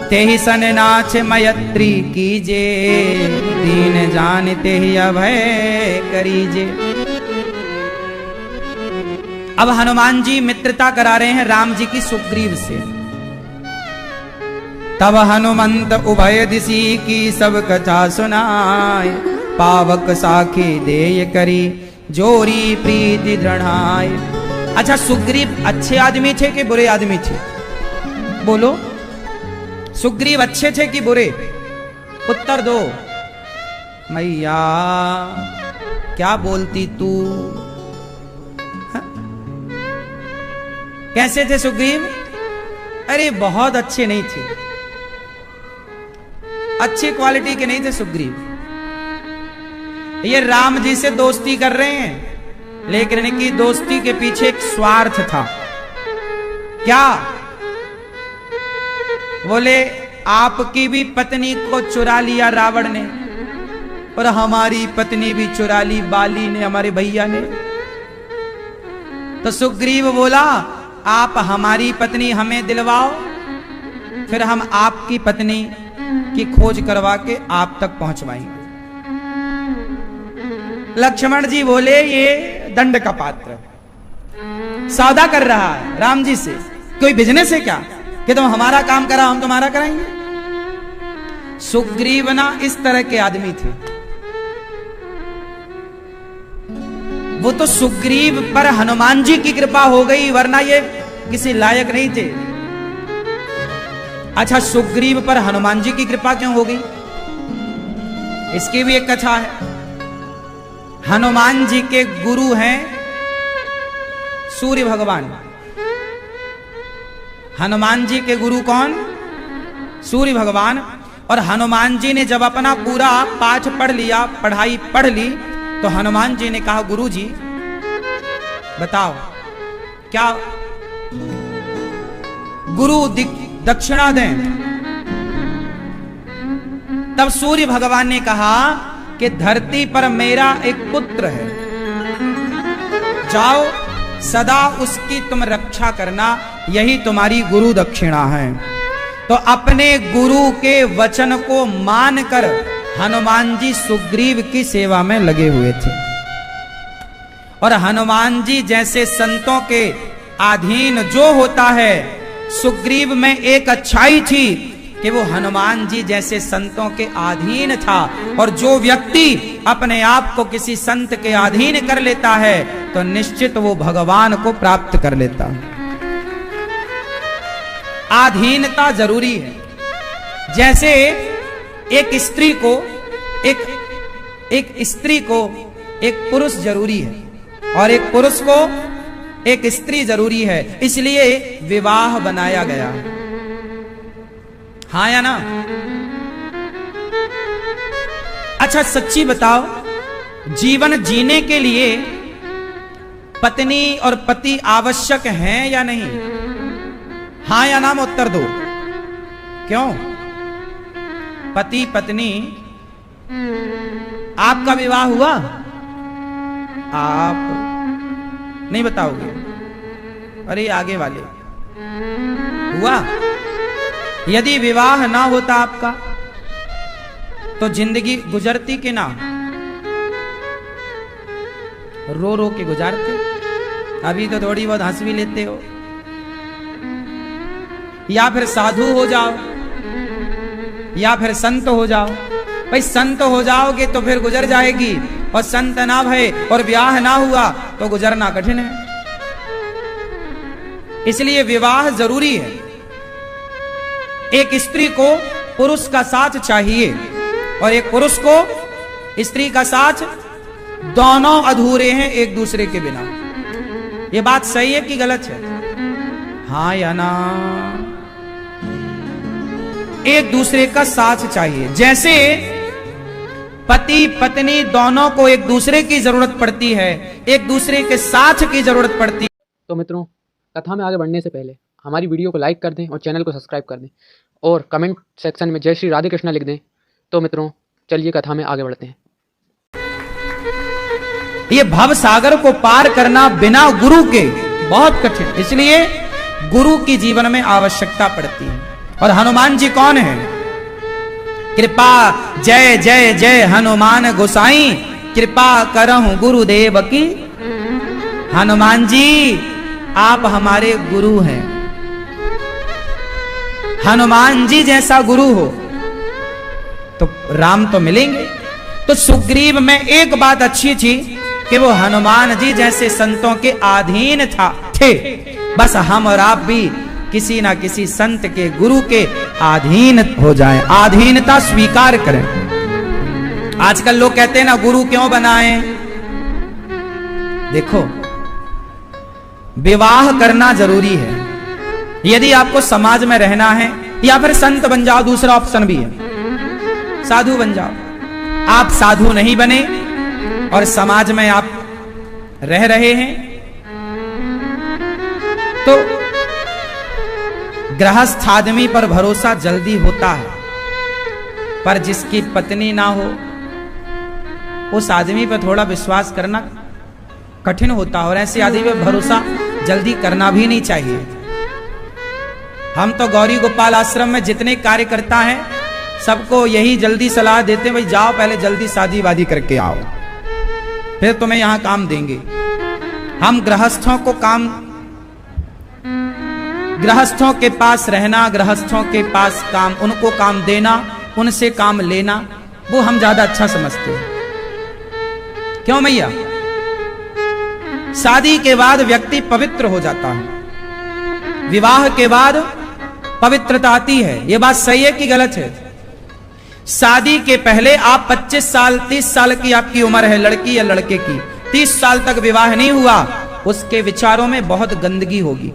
तेहि सन नाच मैत्री कीजे, दीन जानते ही अभय करीजे। अब हनुमान जी मित्रता करा रहे हैं राम जी की सुग्रीव से। तब हनुमंत उभय दिशि की सब कथा सुनाए, पावक साखी देय करी जोरी प्रीति दृढ़ाए। अच्छा, सुग्रीव अच्छे आदमी थे कि बुरे आदमी थे? बोलो, सुग्रीव अच्छे थे कि बुरे? उत्तर दो। मैया क्या बोलती तू? कैसे थे सुग्रीव? अरे बहुत अच्छे नहीं थे, अच्छी क्वालिटी के नहीं थे सुग्रीव। ये राम जी से दोस्ती कर रहे हैं, लेकिन इनकी दोस्ती के पीछे एक स्वार्थ था। क्या? बोले आपकी भी पत्नी को चुरा लिया रावण ने, और हमारी पत्नी भी चुरा ली बाली ने, हमारे भैया ने। तो सुग्रीव बोला आप हमारी पत्नी हमें दिलवाओ, फिर हम आपकी पत्नी की खोज करवा के आप तक पहुंचवाएंगे। लक्ष्मण जी बोले ये दंड का पात्र, सौदा कर रहा है राम जी से, कोई बिजनेस है क्या कि तुम हमारा काम करा हम तुम्हारा कराएंगे? सुग्रीव ना इस तरह के आदमी थे। वो तो सुग्रीव पर हनुमान जी की कृपा हो गई, वरना ये किसी लायक नहीं थे। अच्छा, सुग्रीव पर हनुमान जी की कृपा क्यों हो गई? इसकी भी एक कथा है। हनुमान जी के गुरु हैं सूर्य भगवान। हनुमान जी के गुरु कौन? सूर्य भगवान। और हनुमान जी ने जब अपना पूरा पाठ पढ़ लिया, पढ़ाई पढ़ ली, तो हनुमान जी ने कहा गुरु जी बताओ क्या गुरु दक्षिणा दें? तब सूर्य भगवान ने कहा कि धरती पर मेरा एक पुत्र है, जाओ सदा उसकी तुम रक्षा करना, यही तुम्हारी गुरु दक्षिणा है। तो अपने गुरु के वचन को मानकर हनुमान जी सुग्रीव की सेवा में लगे हुए थे। और हनुमान जी जैसे संतों के अधीन जो होता है, सुग्रीव में एक अच्छाई थी कि वो हनुमान जी जैसे संतों के अधीन था। और जो व्यक्ति अपने आप को किसी संत के अधीन कर लेता है तो निश्चित वो भगवान को प्राप्त कर लेता है। अधीनता जरूरी है। जैसे एक स्त्री को एक पुरुष जरूरी है, और एक पुरुष को एक स्त्री जरूरी है, इसलिए विवाह बनाया गया। हाँ या ना? अच्छा सच्ची बताओ, जीवन जीने के लिए पत्नी और पति आवश्यक हैं या नहीं? हाँ या ना में उत्तर दो। क्यों? पति पत्नी आपका विवाह हुआ? आप नहीं बताओगे? अरे आगे वाले हुआ? यदि विवाह ना होता आपका तो जिंदगी गुजरती कि ना? रो रो के गुजारते। अभी तो थोड़ी बहुत हंस भी लेते हो। या फिर साधु हो जाओ या फिर संत हो जाओ। भाई संत हो जाओगे तो फिर गुजर जाएगी, और संत ना भय और ब्याह ना हुआ तो गुजरना कठिन है। इसलिए विवाह जरूरी है। एक स्त्री को पुरुष का साथ चाहिए और एक पुरुष को स्त्री का साथ। दोनों अधूरे हैं एक दूसरे के बिना। यह बात सही है कि गलत है? हाँ या ना? एक दूसरे का साथ चाहिए। जैसे पति पत्नी दोनों को एक दूसरे की जरूरत पड़ती है, एक दूसरे के साथ की जरूरत पड़ती है। तो मित्रों, कथा में आगे बढ़ने से पहले हमारी वीडियो को लाइक कर दें और चैनल को सब्सक्राइब कर दें और कमेंट सेक्शन में जय श्री राधे कृष्णा लिख दें। तो मित्रों चलिए कथा में आगे बढ़ते हैं। ये भव सागर को पार करना बिना गुरु के बहुत कठिन, इसलिए गुरु की जीवन में आवश्यकता पड़ती है। और हनुमान जी कौन है? कृपा जय जय जय हनुमान गोसाई, कृपा करहु गुरुदेव की। हनुमान जी आप हमारे गुरु हैं। हनुमान जी जैसा गुरु हो तो राम तो मिलेंगे। तो सुग्रीव में एक बात अच्छी थी कि वो हनुमान जी जैसे संतों के अधीन थे। बस हम और आप भी किसी ना किसी संत के गुरु के अधीन हो जाएं, अधीनता स्वीकार करें। आजकल लोग कहते हैं ना गुरु क्यों बनाएं? देखो, विवाह करना जरूरी है। यदि आपको समाज में रहना है, या फिर संत बन जाओ, दूसरा ऑप्शन भी है, साधु बन जाओ। आप साधु नहीं बने और समाज में आप रह रहे हैं तो गृहस्थ आदमी पर भरोसा जल्दी होता है, पर जिसकी पत्नी ना हो उस आदमी पर थोड़ा विश्वास करना कठिन होता है। और ऐसे आदमी पर भरोसा जल्दी करना भी नहीं चाहिए। हम तो गौरी गोपाल आश्रम में जितने कार्यकर्ता हैं सबको यही जल्दी सलाह देते हैं, भाई जाओ पहले जल्दी शादी वादी करके आओ, फिर तुम्हें यहां काम देंगे। हम गृहस्थों को काम, गृहस्थों के पास रहना, गृहस्थों के पास काम, उनको काम देना, उनसे काम लेना, वो हम ज्यादा अच्छा समझते हैं। क्यों मैया? शादी के बाद व्यक्ति पवित्र हो जाता है, विवाह के बाद पवित्रता आती है। यह बात सही है कि गलत है? शादी के पहले आप 25 साल 30 साल की आपकी उम्र है, लड़की या लड़के की, 30 साल तक विवाह नहीं हुआ, उसके विचारों में बहुत गंदगी होगी।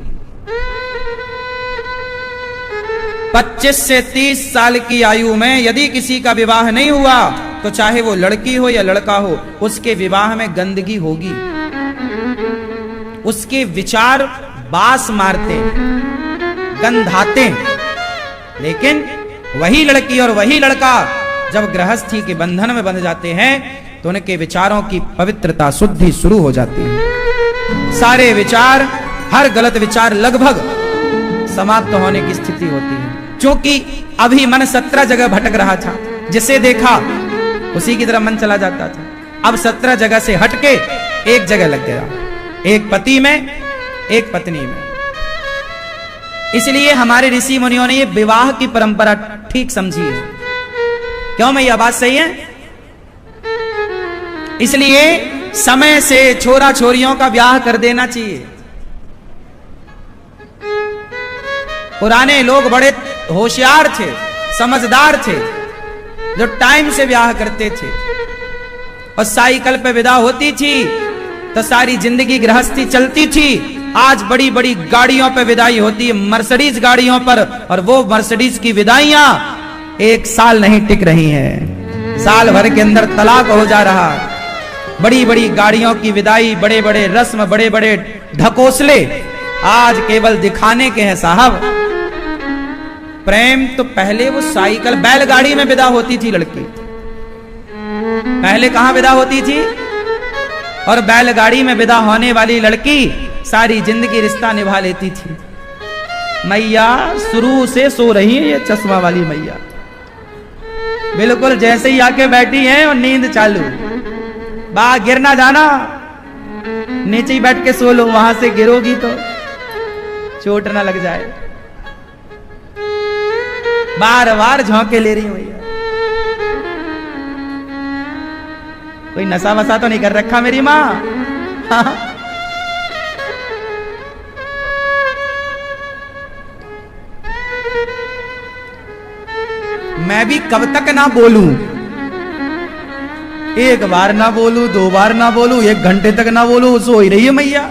25 से 30 साल की आयु में यदि किसी का विवाह नहीं हुआ तो चाहे वो लड़की हो या लड़का हो, उसके विवाह में गंदगी होगी। उसके विचार बास मारते, गंधाते। लेकिन वही लड़की और वही लड़का जब गृहस्थी के बंधन में बंध जाते हैं तो उनके विचारों की पवित्रता, शुद्धि शुरू हो जाती है। सारे विचार, हर गलत विचार लगभग समाप्त होने की स्थिति होती है। क्योंकि अभी मन 17 जगह भटक रहा था, जिसे देखा उसी की तरफ मन चला जाता था। अब 17 जगह से हटके एक जगह लग गया, एक पति में, एक पत्नी में। इसलिए हमारे ऋषि मुनियों ने ये विवाह की परंपरा ठीक समझी है। क्यों मैं, यह बात सही है? इसलिए समय से छोरा छोरियों का ब्याह कर देना चाहिए। पुराने लोग बड़े होशियार थे, समझदार थे, जो टाइम से ब्याह करते थे। और साइकिल पे विदा होती थी तो सारी जिंदगी गृहस्थी चलती थी। आज बड़ी बड़ी गाड़ियों पे विदाई होती है, मर्सिडीज गाड़ियों पर, और वो मर्सिडीज की विदाइयां 1 साल नहीं टिक रही हैं, साल भर के अंदर तलाक हो जा रहा। बड़ी बड़ी गाड़ियों की विदाई, बड़े बड़े रस्म, बड़े बड़े ढकोसले आज केवल दिखाने के हैं साहब। प्रेम तो पहले वो साइकिल बैलगाड़ी में विदा होती थी लड़की, पहले कहां विदा होती थी? और बैलगाड़ी में विदा होने वाली लड़की सारी जिंदगी रिश्ता निभा लेती थी। मैया शुरू से सो रही है ये चश्मा वाली मैया, बिल्कुल जैसे ही आके बैठी हैं और नींद चालू। बा गिर ना जाना, नीचे ही बैठ के सो लो, वहां से गिरोगी तो चोट ना लग जाए। बार बार झोंके ले रही भैया। कोई नशा वसा तो नहीं कर रखा मेरी माँ? मैं भी कब तक ना बोलूं? एक बार ना बोलूं, दो बार ना बोलूं, 1 घंटे तक ना बोलूं, सो ही रही है मैया।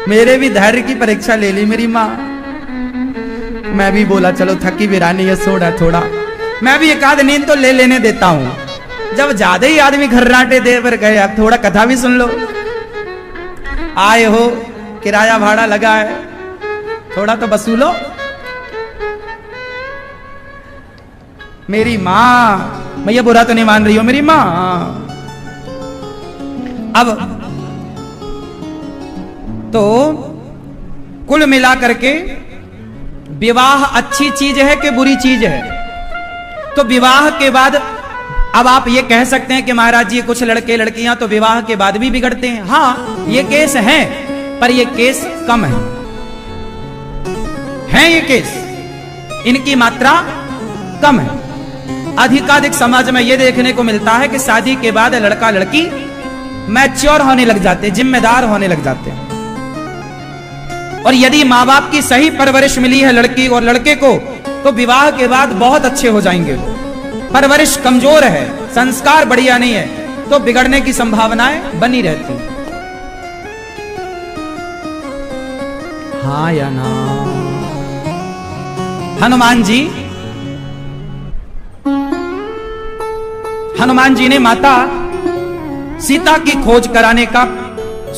मेरे भी धैर्य की परीक्षा ले ली मेरी माँ। मैं भी बोला चलो थकी बिरानी है, सोड़ा थोड़ा, मैं भी एक आध नींद तो ले लेने देता हूं। जब ज्यादा ही आदमी घर्राटे दे पर गए, अब थोड़ा कथा भी सुन लो। आए हो, किराया भाड़ा लगा है, थोड़ा तो वसूलो। मेरी माँ, भैया बुरा तो नहीं मान रही हो मेरी माँ? अब तो कुल मिला करके विवाह अच्छी चीज है कि बुरी चीज है? तो विवाह के बाद अब आप ये कह सकते हैं कि महाराज जी कुछ लड़के लड़कियां तो विवाह के बाद भी बिगड़ते हैं। हाँ, ये केस है, पर ये केस कम है ये केस, इनकी मात्रा कम है। अधिकाधिक समाज में ये देखने को मिलता है कि शादी के बाद लड़का लड़की मैच्योर होने लग जाते, जिम्मेदार होने लग जाते हैं। और यदि माँ बाप की सही परवरिश मिली है लड़की और लड़के को, तो विवाह के बाद बहुत अच्छे हो जाएंगे। परवरिश कमजोर है, संस्कार बढ़िया नहीं है, तो बिगड़ने की संभावनाएं बनी रहती। हाँ या ना? हनुमान जी ने माता सीता की खोज कराने का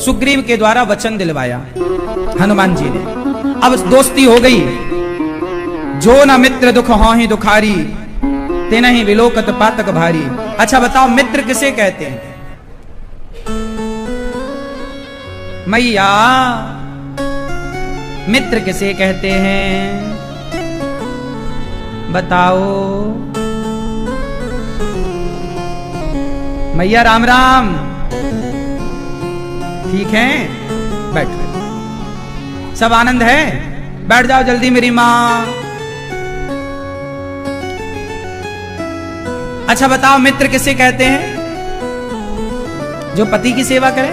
सुग्रीव के द्वारा वचन दिलवाया। हनुमान जी ने, अब दोस्ती हो गई। जो न मित्र दुख होहि दुखारी, ते नहीं विलोकत पातक भारी। अच्छा बताओ, मित्र किसे कहते हैं? मैया मित्र किसे कहते हैं? बताओ मैया। राम राम, ठीक है? बैठ, सब आनंद है? बैठ जाओ जल्दी मेरी माँ। अच्छा बताओ, मित्र किसे कहते हैं? जो पति की सेवा करे।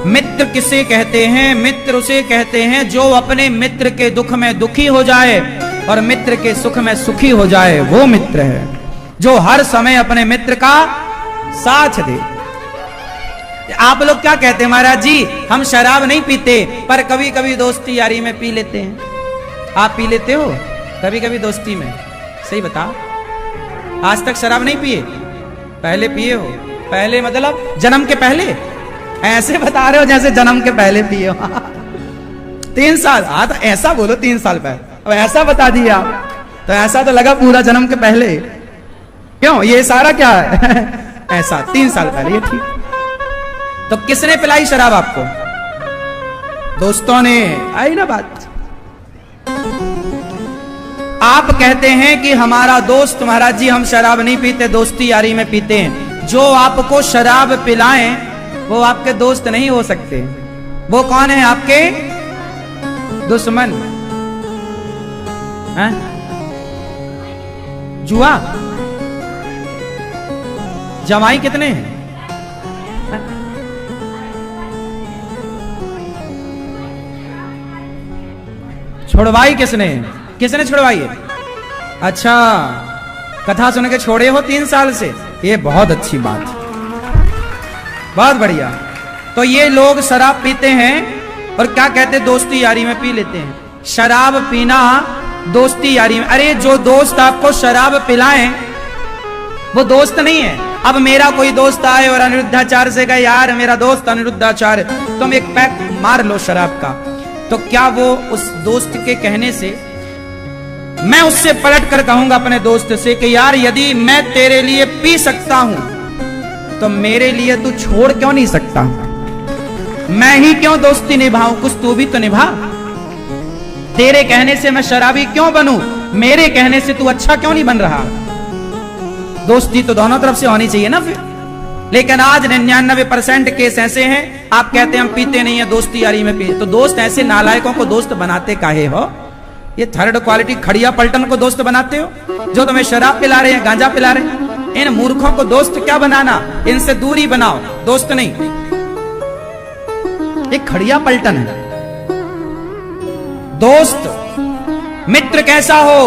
मित्र किसे कहते हैं? मित्र उसे कहते हैं जो अपने मित्र के दुख में दुखी हो जाए और मित्र के सुख में सुखी हो जाए, वो मित्र है। जो हर समय अपने मित्र का साथ दे। आप लोग क्या कहते हैं महाराज जी? हम शराब नहीं पीते, पर कभी कभी दोस्ती यारी में पी लेते हैं। आप पी लेते हो कभी कभी दोस्ती में? सही बताओ, आज तक शराब नहीं पिए? पहले पिए हो? पहले मतलब जन्म के पहले? ऐसे बता रहे हो जैसे जन्म के पहले पिए हो। 3 साल? हाँ तो ऐसा बोलो 3 साल पहले। अब ऐसा बता दिया तो ऐसा तो लगा पूरा जन्म के पहले। क्यों, ये सारा क्या है? ऐसा 3 साल पहले, ये ठीक। तो किसने पिलाई शराब आपको? दोस्तों ने। आई ना बात? आप कहते हैं कि हमारा दोस्त, महाराज जी हम शराब नहीं पीते, दोस्ती यारी में पीते हैं। जो आपको शराब पिलाएं वो आपके दोस्त नहीं हो सकते। वो कौन है? आपके दुश्मन हैं? जुआ? जमाई कितने हैं? छुड़वाई किसने? किसने छुड़वाई है? अच्छा, कथा सुन के छोड़े हो 3 साल से? ये बहुत अच्छी बात, बहुत बढ़िया। तो ये लोग शराब पीते हैं और क्या कहते? दोस्ती यारी में पी लेते हैं। शराब पीना दोस्ती यारी में। अरे जो दोस्त आपको शराब पिलाएं वो दोस्त नहीं है। अब मेरा कोई दोस्त आए और अनिरुद्धाचार्य से कहे यार मेरा दोस्त अनिरुद्धाचार्य, तुम एक पैक मार लो शराब का, तो क्या वो उस दोस्त के कहने से मैं उससे पलट कर कहूंगा अपने दोस्त से कि यार यदि मैं तेरे लिए पी सकता हूं तो मेरे लिए तू छोड़ क्यों नहीं सकता? मैं ही क्यों दोस्ती निभाऊं, कुछ तू भी तो निभा। तेरे कहने से मैं शराबी क्यों बनूं, मेरे कहने से तू अच्छा क्यों नहीं बन रहा? दोस्ती तो दोनों तरफ से होनी चाहिए ना फिर। लेकिन आज 99% केस ऐसे हैं, आप कहते हैं हम पीते नहीं है, दोस्ती यारी में पी, तो दोस्त ऐसे नालायकों को दोस्त बनाते काहे हो? ये थर्ड क्वालिटी खड़िया पलटन को दोस्त बनाते हो जो तुम्हें शराब पिला रहे हैं, गांजा पिला रहे हैं। इन मूर्खों को दोस्त क्या बनाना, इनसे दूरी बनाओ, दोस्त नहीं। एक खड़िया पलटन है। दोस्त मित्र कैसा हो?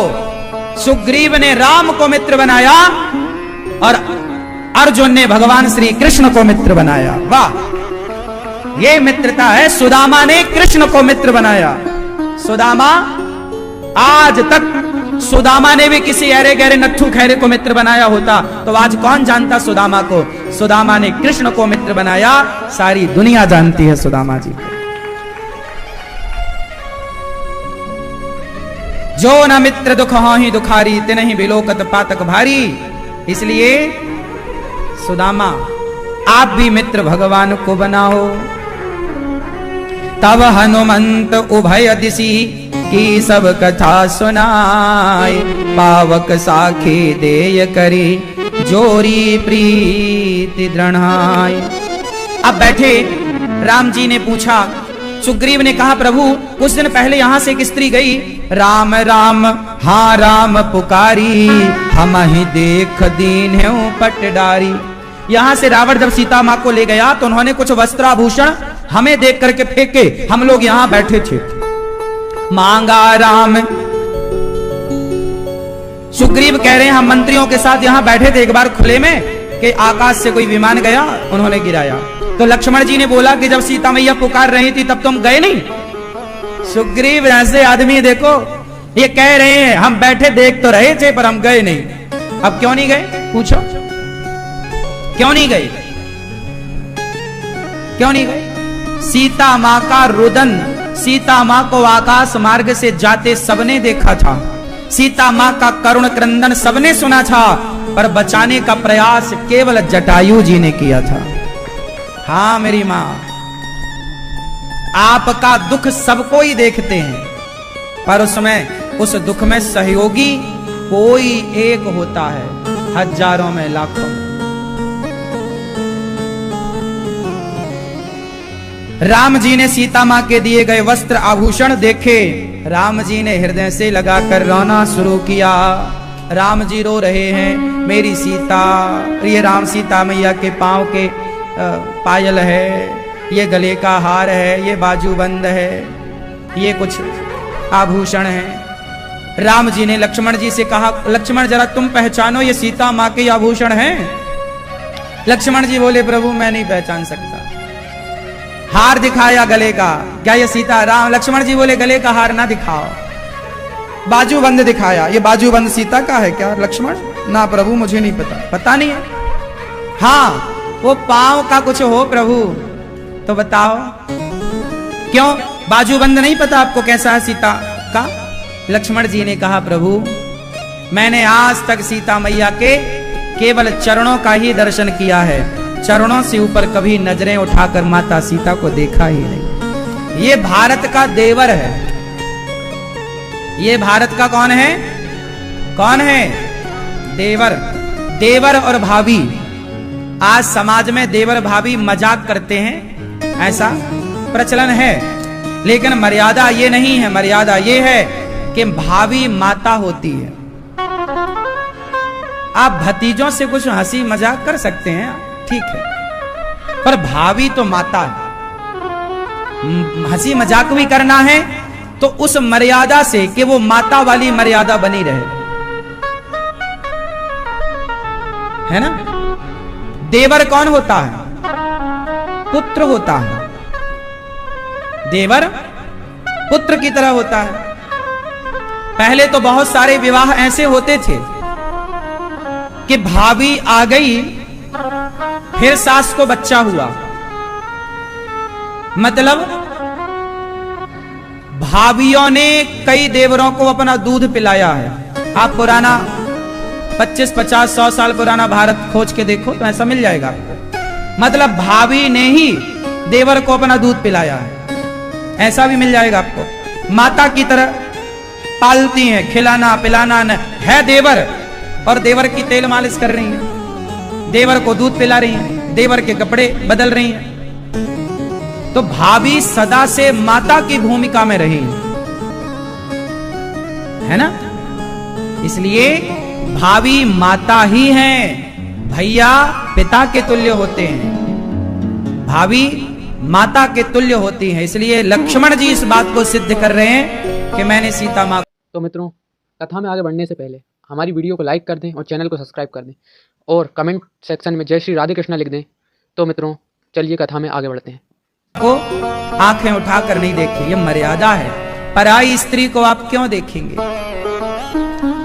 सुग्रीव ने राम को मित्र बनाया और अर्जुन ने भगवान श्री कृष्ण को मित्र बनाया। वाह, ये मित्रता है। सुदामा ने कृष्ण को मित्र बनाया। सुदामा, आज तक सुदामा ने भी किसी अरे गहरे नट्ठू खैरे को मित्र बनाया होता तो आज कौन जानता सुदामा को? सुदामा ने कृष्ण को मित्र बनाया, सारी दुनिया जानती है सुदामा जी को। जो न मित्र दुख होहि दुखारी, तिनहि बिलोकत पातक भारी। इसलिए सुदामा, आप भी मित्र भगवान को बनाओ। तब हनुमंत उभय दिशि की सब कथा सुनाए, पावक साखी देय करी जोरी प्रीति दृढ़ाए। अब बैठे राम जी ने पूछा, सुग्रीव ने कहा प्रभु कुछ दिन पहले यहां से एक स्त्री गई, राम राम हाँ राम पुकारी, हम ही देख दीन है पटडारी। यहां से रावण जब सीता मां को ले गया तो उन्होंने कुछ वस्त्राभूषण हमें देख करके फेंके, हम लोग यहां बैठे थे। मांगा राम, सुग्रीव कह रहे हैं हम मंत्रियों के साथ यहां बैठे थे एक बार खुले में कि आकाश से कोई विमान गया, उन्होंने गिराया। तो लक्ष्मण जी ने बोला कि जब सीता मैया पुकार रही थी तब तुम गए नहीं? सुग्रीव ऐसे आदमी देखो, ये कह रहे हैं हम बैठे देख तो रहे थे पर हम गए नहीं। अब क्यों नहीं गए पूछो, क्यों नहीं गए? क्यों नहीं गए? सीता मां का रुदन, सीता मां को आकाश मार्ग से जाते सबने देखा था, सीता मां का करुण क्रंदन सबने सुना था, पर बचाने का प्रयास केवल जटायु जी ने किया था। हाँ मेरी मां, आपका दुख सबको ही देखते हैं, पर उसमें उस दुख में सहयोगी कोई एक होता है, हजारों में लाखों में। राम जी ने सीता मां के दिए गए वस्त्र आभूषण देखे, राम जी ने हृदय से लगाकर रोना शुरू किया। राम जी रो रहे हैं, मेरी सीता, ये राम सीता मैया के पांव के पायल है, ये गले का हार है, ये बाजूबंद है, ये कुछ आभूषण है। राम जी ने लक्ष्मण जी से कहा, लक्ष्मण जरा तुम पहचानो ये सीता मां के आभूषण हैं? लक्ष्मण जी बोले प्रभु मैं नहीं पहचान सकता। हार दिखाया गले का, क्या ये सीता? राम लक्ष्मण जी बोले गले का हार ना दिखाओ, बाजूबंद दिखाया, ये बाजूबंद सीता का है क्या? लक्ष्मण ना प्रभु मुझे नहीं पता। पता नहीं है? हाँ वो पांव का कुछ हो प्रभु तो बताओ। क्यों बाजूबंद नहीं पता आपको कैसा है सीता का? लक्ष्मण जी ने कहा प्रभु मैंने आज तक सीता मैया के केवल चरणों का ही दर्शन किया है, चरणों से ऊपर कभी नजरें उठाकर माता सीता को देखा ही नहीं। ये भारत का देवर है। ये भारत का कौन है? कौन है? देवर। देवर और भाभी, आज समाज में देवर भाभी मजाक करते हैं, ऐसा प्रचलन है, लेकिन मर्यादा ये नहीं है। मर्यादा ये है कि भाभी माता होती है। आप भतीजों से कुछ हंसी मजाक कर सकते हैं, ठीक है, पर भाभी तो माता है। हंसी मजाक भी करना है तो उस मर्यादा से कि वो माता वाली मर्यादा बनी रहे, है ना? देवर कौन होता है? पुत्र होता है। देवर पुत्र की तरह होता है। पहले तो बहुत सारे विवाह ऐसे होते थे कि भाभी आ गई फिर सास को बच्चा हुआ, मतलब भाभियों ने कई देवरों को अपना दूध पिलाया है। आप पुराना 25, 50, 100 साल पुराना भारत खोज के देखो तो ऐसा मिल जाएगा आपको। मतलब भाभी ने ही देवर को अपना दूध पिलाया है, ऐसा भी मिल जाएगा आपको। माता की तरह पालती हैं, खिलाना पिलाना है देवर, और देवर की तेल मालिश कर रही हैं, देवर को दूध पिला रही हैं, देवर के कपड़े बदल रही हैं। तो भाभी सदा से माता की भूमिका में रही है ना, इसलिए भाभी माता ही हैं, भैया पिता के तुल्य होते हैं, भाभी माता के तुल्य होती हैं। इसलिए लक्ष्मण जी इस बात को सिद्ध कर रहे हैं कि मैंने सीता माँ। तो मित्रों, कथा में आगे बढ़ने से पहले हमारी वीडियो को लाइक कर दें और चैनल को सब्सक्राइब कर दें और कमेंट सेक्शन में जय श्री राधे कृष्णा लिख दें। तो मित्रों चलिए कथा में आगे बढ़ते हैं। को आंखें उठाकर नहीं देखें, ये मर्यादा है। पराई स्त्री को आप क्यों देखेंगे,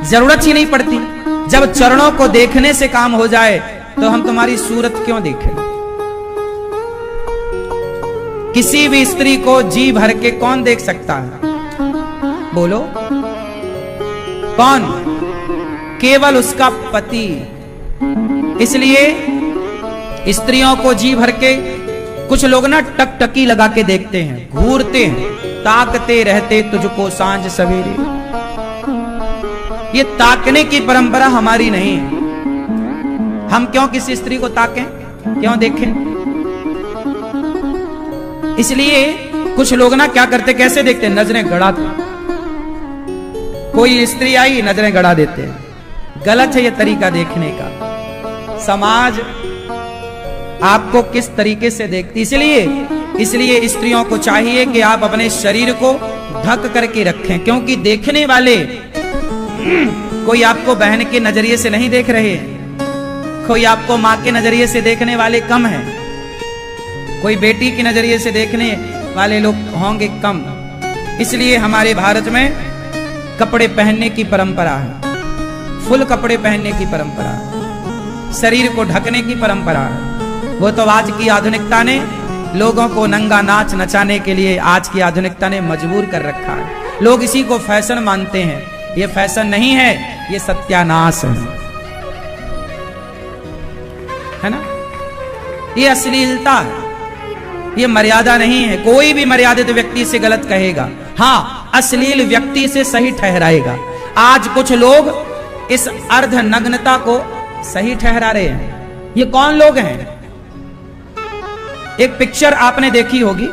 जरूरत ही नहीं पड़ती। जब चरणों को देखने से काम हो जाए तो हम तुम्हारी सूरत क्यों देखें। किसी भी स्त्री को जी भर के कौन देख सकता है, बोलो कौन? केवल उसका पति। इसलिए स्त्रियों को जी भर के कुछ लोग ना टकटकी लगा के देखते हैं, घूरते हैं, ताकते रहते तुझको सांझ सवेरे। ये ताकने की परंपरा हमारी नहीं है। हम क्यों किसी स्त्री को ताकें, क्यों देखें? इसलिए कुछ लोग ना क्या करते, कैसे देखते हैं, नजरें गड़ाते। कोई स्त्री आई नजरें गड़ा देते हैं। गलत है ये तरीका देखने का। समाज आपको किस तरीके से देखती, इसलिए स्त्रियों को चाहिए कि आप अपने शरीर को ढक करके रखें, क्योंकि देखने वाले कोई आपको बहन के नजरिए से नहीं देख रहे हैं, कोई आपको मां के नजरिए से देखने वाले कम हैं, कोई बेटी की नजरिए से देखने वाले लोग होंगे कम। इसलिए हमारे भारत में कपड़े पहनने की परंपरा है, फुल कपड़े पहनने की परंपरा है, शरीर को ढकने की परंपरा है। वो तो आज की आधुनिकता ने लोगों को नंगा नाच नचाने के लिए आज की आधुनिकता ने मजबूर कर रखा है। लोग इसी को फैशन मानते हैं। ये फैशन नहीं है, ये सत्यानाश है ना, ये अश्लीलता है, ये मर्यादा नहीं है। कोई भी मर्यादित व्यक्ति से गलत कहेगा, हाँ अश्लील व्यक्ति से सही ठहराएगा। आज कुछ लोग इस अर्ध नग्नता को सही ठहरा रहे हैं। ये कौन लोग हैं? एक पिक्चर आपने देखी होगी,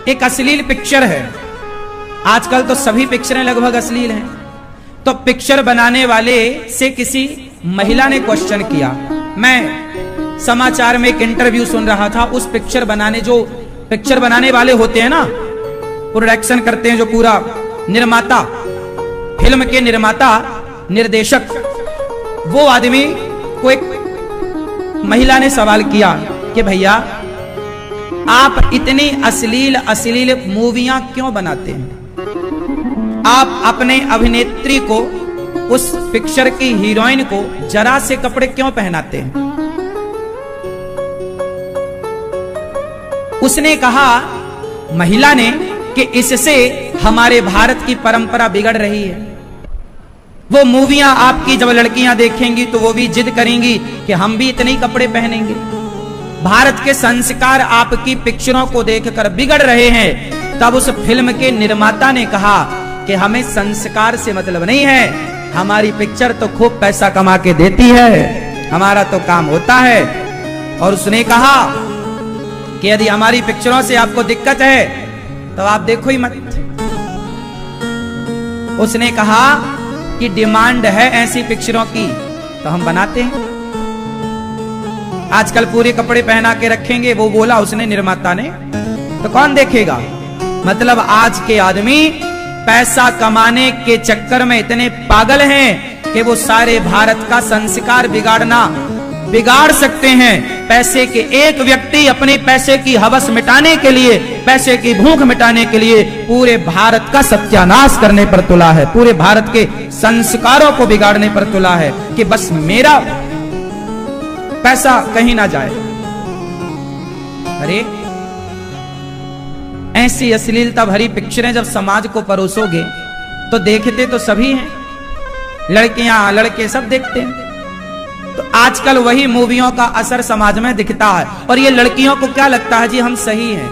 एक अश्लील पिक्चर है। आजकल तो सभी पिक्चरें लगभग अश्लील हैं। तो पिक्चर बनाने वाले से किसी महिला ने क्वेश्चन किया। मैं समाचार में एक इंटरव्यू सुन रहा था। उस पिक्चर बनाने वाले होते हैं ना, प्रोडक्शन करते हैं, जो पूरा निर्माता, फिल्म के निर्माता निर्देशक, वो आदमी को एक महिला ने सवाल किया कि भैया आप इतनी अश्लील मूवियां क्यों बनाते हैं? आप अपने अभिनेत्री को, उस पिक्चर की हीरोइन को जरा से कपड़े क्यों पहनाते हैं? उसने कहा, महिला ने, कि इससे हमारे भारत की परंपरा बिगड़ रही है। वो मूवियां आपकी जब लड़कियां देखेंगी तो वो भी जिद करेंगी कि हम भी इतने ही कपड़े पहनेंगे। भारत के संस्कार आपकी पिक्चरों को देखकर बिगड़ रहे हैं। तब उस फिल्म के निर्माता ने कहा कि हमें संस्कार से मतलब नहीं है, हमारी पिक्चर तो खूब पैसा कमा के देती है, हमारा तो काम होता है। और उसने कहा कि यदि हमारी पिक्चरों से आपको दिक्कत है तो आप देखो ही मत। उसने कहा कि डिमांड है ऐसी पिक्चरों की तो हम बनाते हैं। आजकल पूरे कपड़े पहना के रखेंगे, वो बोला उसने, निर्माता ने, तो कौन देखेगा? मतलब आज के आदमी पैसा कमाने के चक्कर में इतने पागल हैं कि वो सारे भारत का संस्कार बिगाड़ सकते हैं। पैसे के एक व्यक्ति अपने पैसे की हवस मिटाने के लिए, पैसे की भूख मिटाने के लिए पूरे भारत का सत्यानाश करने पर तुला है, पूरे भारत के संस्कारों को बिगाड़ने पर तुला है कि बस मेरा पैसा कहीं ना जाए। अरे ऐसी अश्लीलता भरी पिक्चरें जब समाज को परोसोगे तो देखते तो सभी हैं, लड़कियां लड़के सब देखते हैं। तो आजकल वही मूवियों का असर समाज में दिखता है। और ये लड़कियों को क्या लगता है जी हम सही हैं।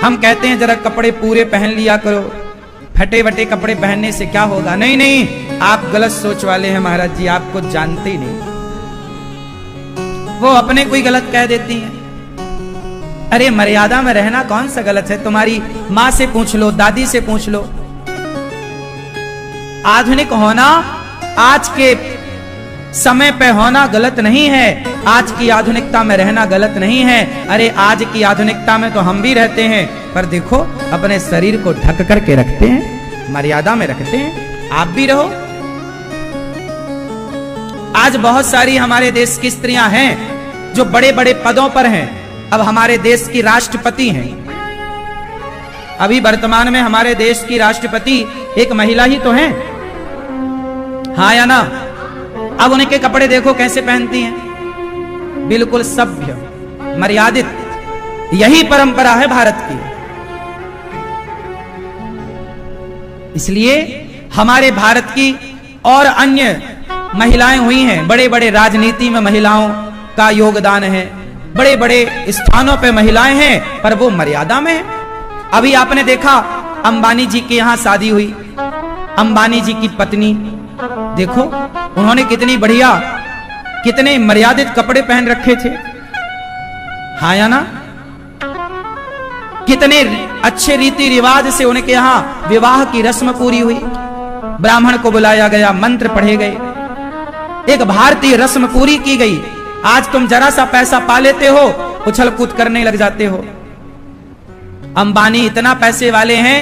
हम कहते हैं जरा कपड़े पूरे पहन लिया करो, फटे वटे कपड़े पहनने से क्या होगा। नहीं नहीं, आप गलत सोच वाले हैं महाराज जी, आपको जानते ही नहीं। वो अपने कोई गलत कह देती हैं। अरे मर्यादा में रहना कौन सा गलत है। तुम्हारी माँ से पूछ लो, दादी से पूछ लो। आधुनिक होना आज के समय पे होना गलत नहीं है, आज की आधुनिकता में रहना गलत नहीं है। अरे आज की आधुनिकता में तो हम भी रहते हैं, पर देखो अपने शरीर को ढक करके रखते हैं, मर्यादा में रखते हैं। आप भी रहो। आज बहुत सारी हमारे देश की स्त्रियां हैं जो बड़े बड़े पदों पर हैं। अब हमारे देश की राष्ट्रपति हैं, अभी वर्तमान में हमारे देश की राष्ट्रपति एक महिला ही तो हैं, हाँ या ना। अब उनके कपड़े देखो कैसे पहनती हैं, बिल्कुल सभ्य मर्यादित। यही परंपरा है भारत की। इसलिए हमारे भारत की और अन्य महिलाएं हुई हैं, बड़े बड़े राजनीति में महिलाओं का योगदान है, बड़े बड़े स्थानों पे महिलाएं हैं, पर वो मर्यादा में है। अभी आपने देखा अंबानी जी के यहां शादी हुई, अंबानी जी की पत्नी देखो उन्होंने कितनी बढ़िया, कितने मर्यादित कपड़े पहन रखे थे, हाँ या ना। कितने अच्छे रीति रिवाज से उनके यहां विवाह की रस्म पूरी हुई, ब्राह्मण को बुलाया गया, मंत्र पढ़े गए, एक भारतीय रस्म पूरी की गई। आज तुम जरा सा पैसा पा लेते हो, उछल कूद करने लग जाते हो। अंबानी इतना पैसे वाले हैं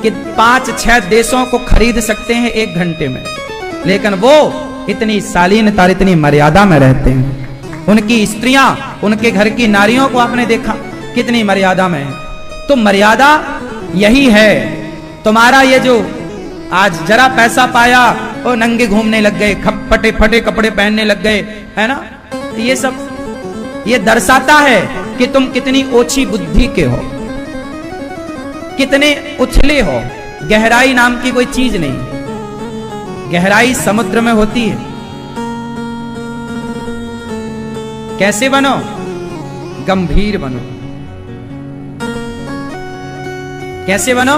कि 5-6 देशों को खरीद सकते हैं 1 घंटे में, लेकिन वो इतनी शालीनता, इतनी मर्यादा में रहते हैं। उनकी स्त्रियां, उनके घर की नारियों को आपने देखा कितनी मर्यादा में है। तो मर्यादा यही है। तुम्हारा ये जो आज जरा पैसा पाया और नंगे घूमने लग गए, फटे फटे कपड़े पहनने लग गए, है ना। ये सब ये दर्शाता है कि तुम कितनी ओछी बुद्धि के हो, कितने उछले हो। गहराई नाम की कोई चीज नहीं, गहराई समुद्र में होती है। कैसे बनो? गंभीर बनो। कैसे बनो?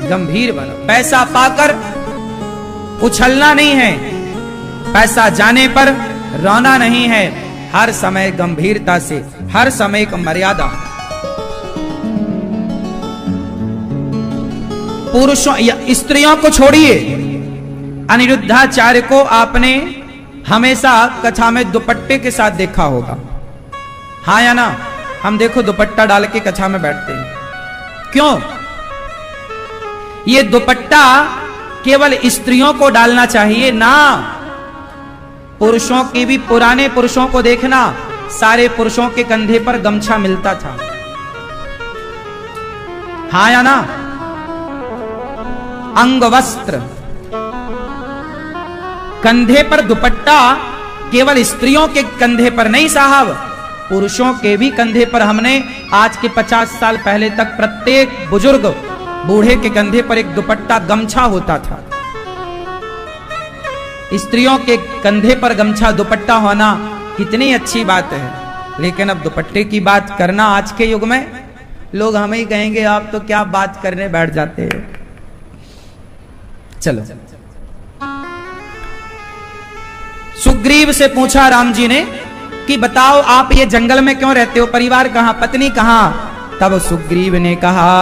गंभीर बनो। पैसा पाकर उछलना नहीं है, पैसा जाने पर रोना नहीं है। हर समय गंभीरता से, हर समय एक मर्यादा। पुरुषों या स्त्रियों को छोड़िए, अनिरुद्धाचार्य को आपने हमेशा कथा में दुपट्टे के साथ देखा होगा, हाँ या ना। हम देखो दुपट्टा डाल के कथा में बैठते हैं, क्यों? ये दुपट्टा केवल स्त्रियों को डालना चाहिए ना, पुरुषों की भी। पुराने पुरुषों को देखना, सारे पुरुषों के कंधे पर गमछा मिलता था, हाँ या ना। अंगवस्त्र, कंधे पर दुपट्टा केवल स्त्रियों के कंधे पर नहीं साहब, पुरुषों के भी कंधे पर। हमने आज के 50 साल पहले तक प्रत्येक बुजुर्ग बूढ़े के कंधे पर एक दुपट्टा गमछा होता था। स्त्रियों के कंधे पर गमछा दुपट्टा होना कितनी अच्छी बात है। लेकिन अब दुपट्टे की बात करना आज के युग में, लोग हमें ही कहेंगे आप तो क्या बात करने बैठ जाते हैं। चलो, सुग्रीव से पूछा राम जी ने कि बताओ आप ये जंगल में क्यों रहते हो, परिवार कहां, पत्नी कहां? तब सुग्रीव ने कहा,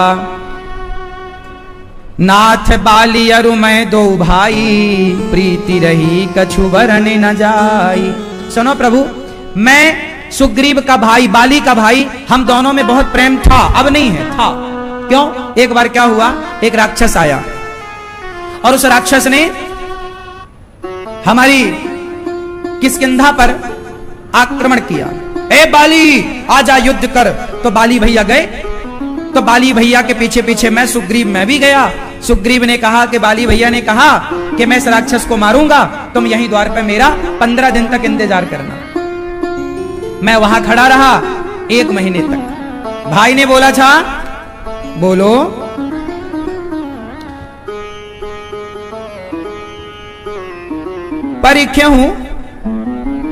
नाथ बाली अरु मैं दो भाई, प्रीति रही कछु वरन न जाई। सुनो प्रभु, मैं सुग्रीव का भाई, बाली का भाई, हम दोनों में बहुत प्रेम था, अब नहीं है, था। क्यों? एक बार क्या हुआ, एक राक्षस आया और उस राक्षस ने हमारी किष्किंधा पर आक्रमण किया। ए बाली आजा युद्ध कर। तो बाली भैया गए, तो बाली भैया के पीछे पीछे मैं सुग्रीव मैं भी गया। सुग्रीव ने कहा कि बाली भैया ने कहा कि मैं इस राक्षस को मारूंगा, तुम यहीं द्वार पे मेरा 15 दिन तक इंतजार करना। मैं वहां खड़ा रहा 1 महीने तक। भाई ने बोला था, बोलो।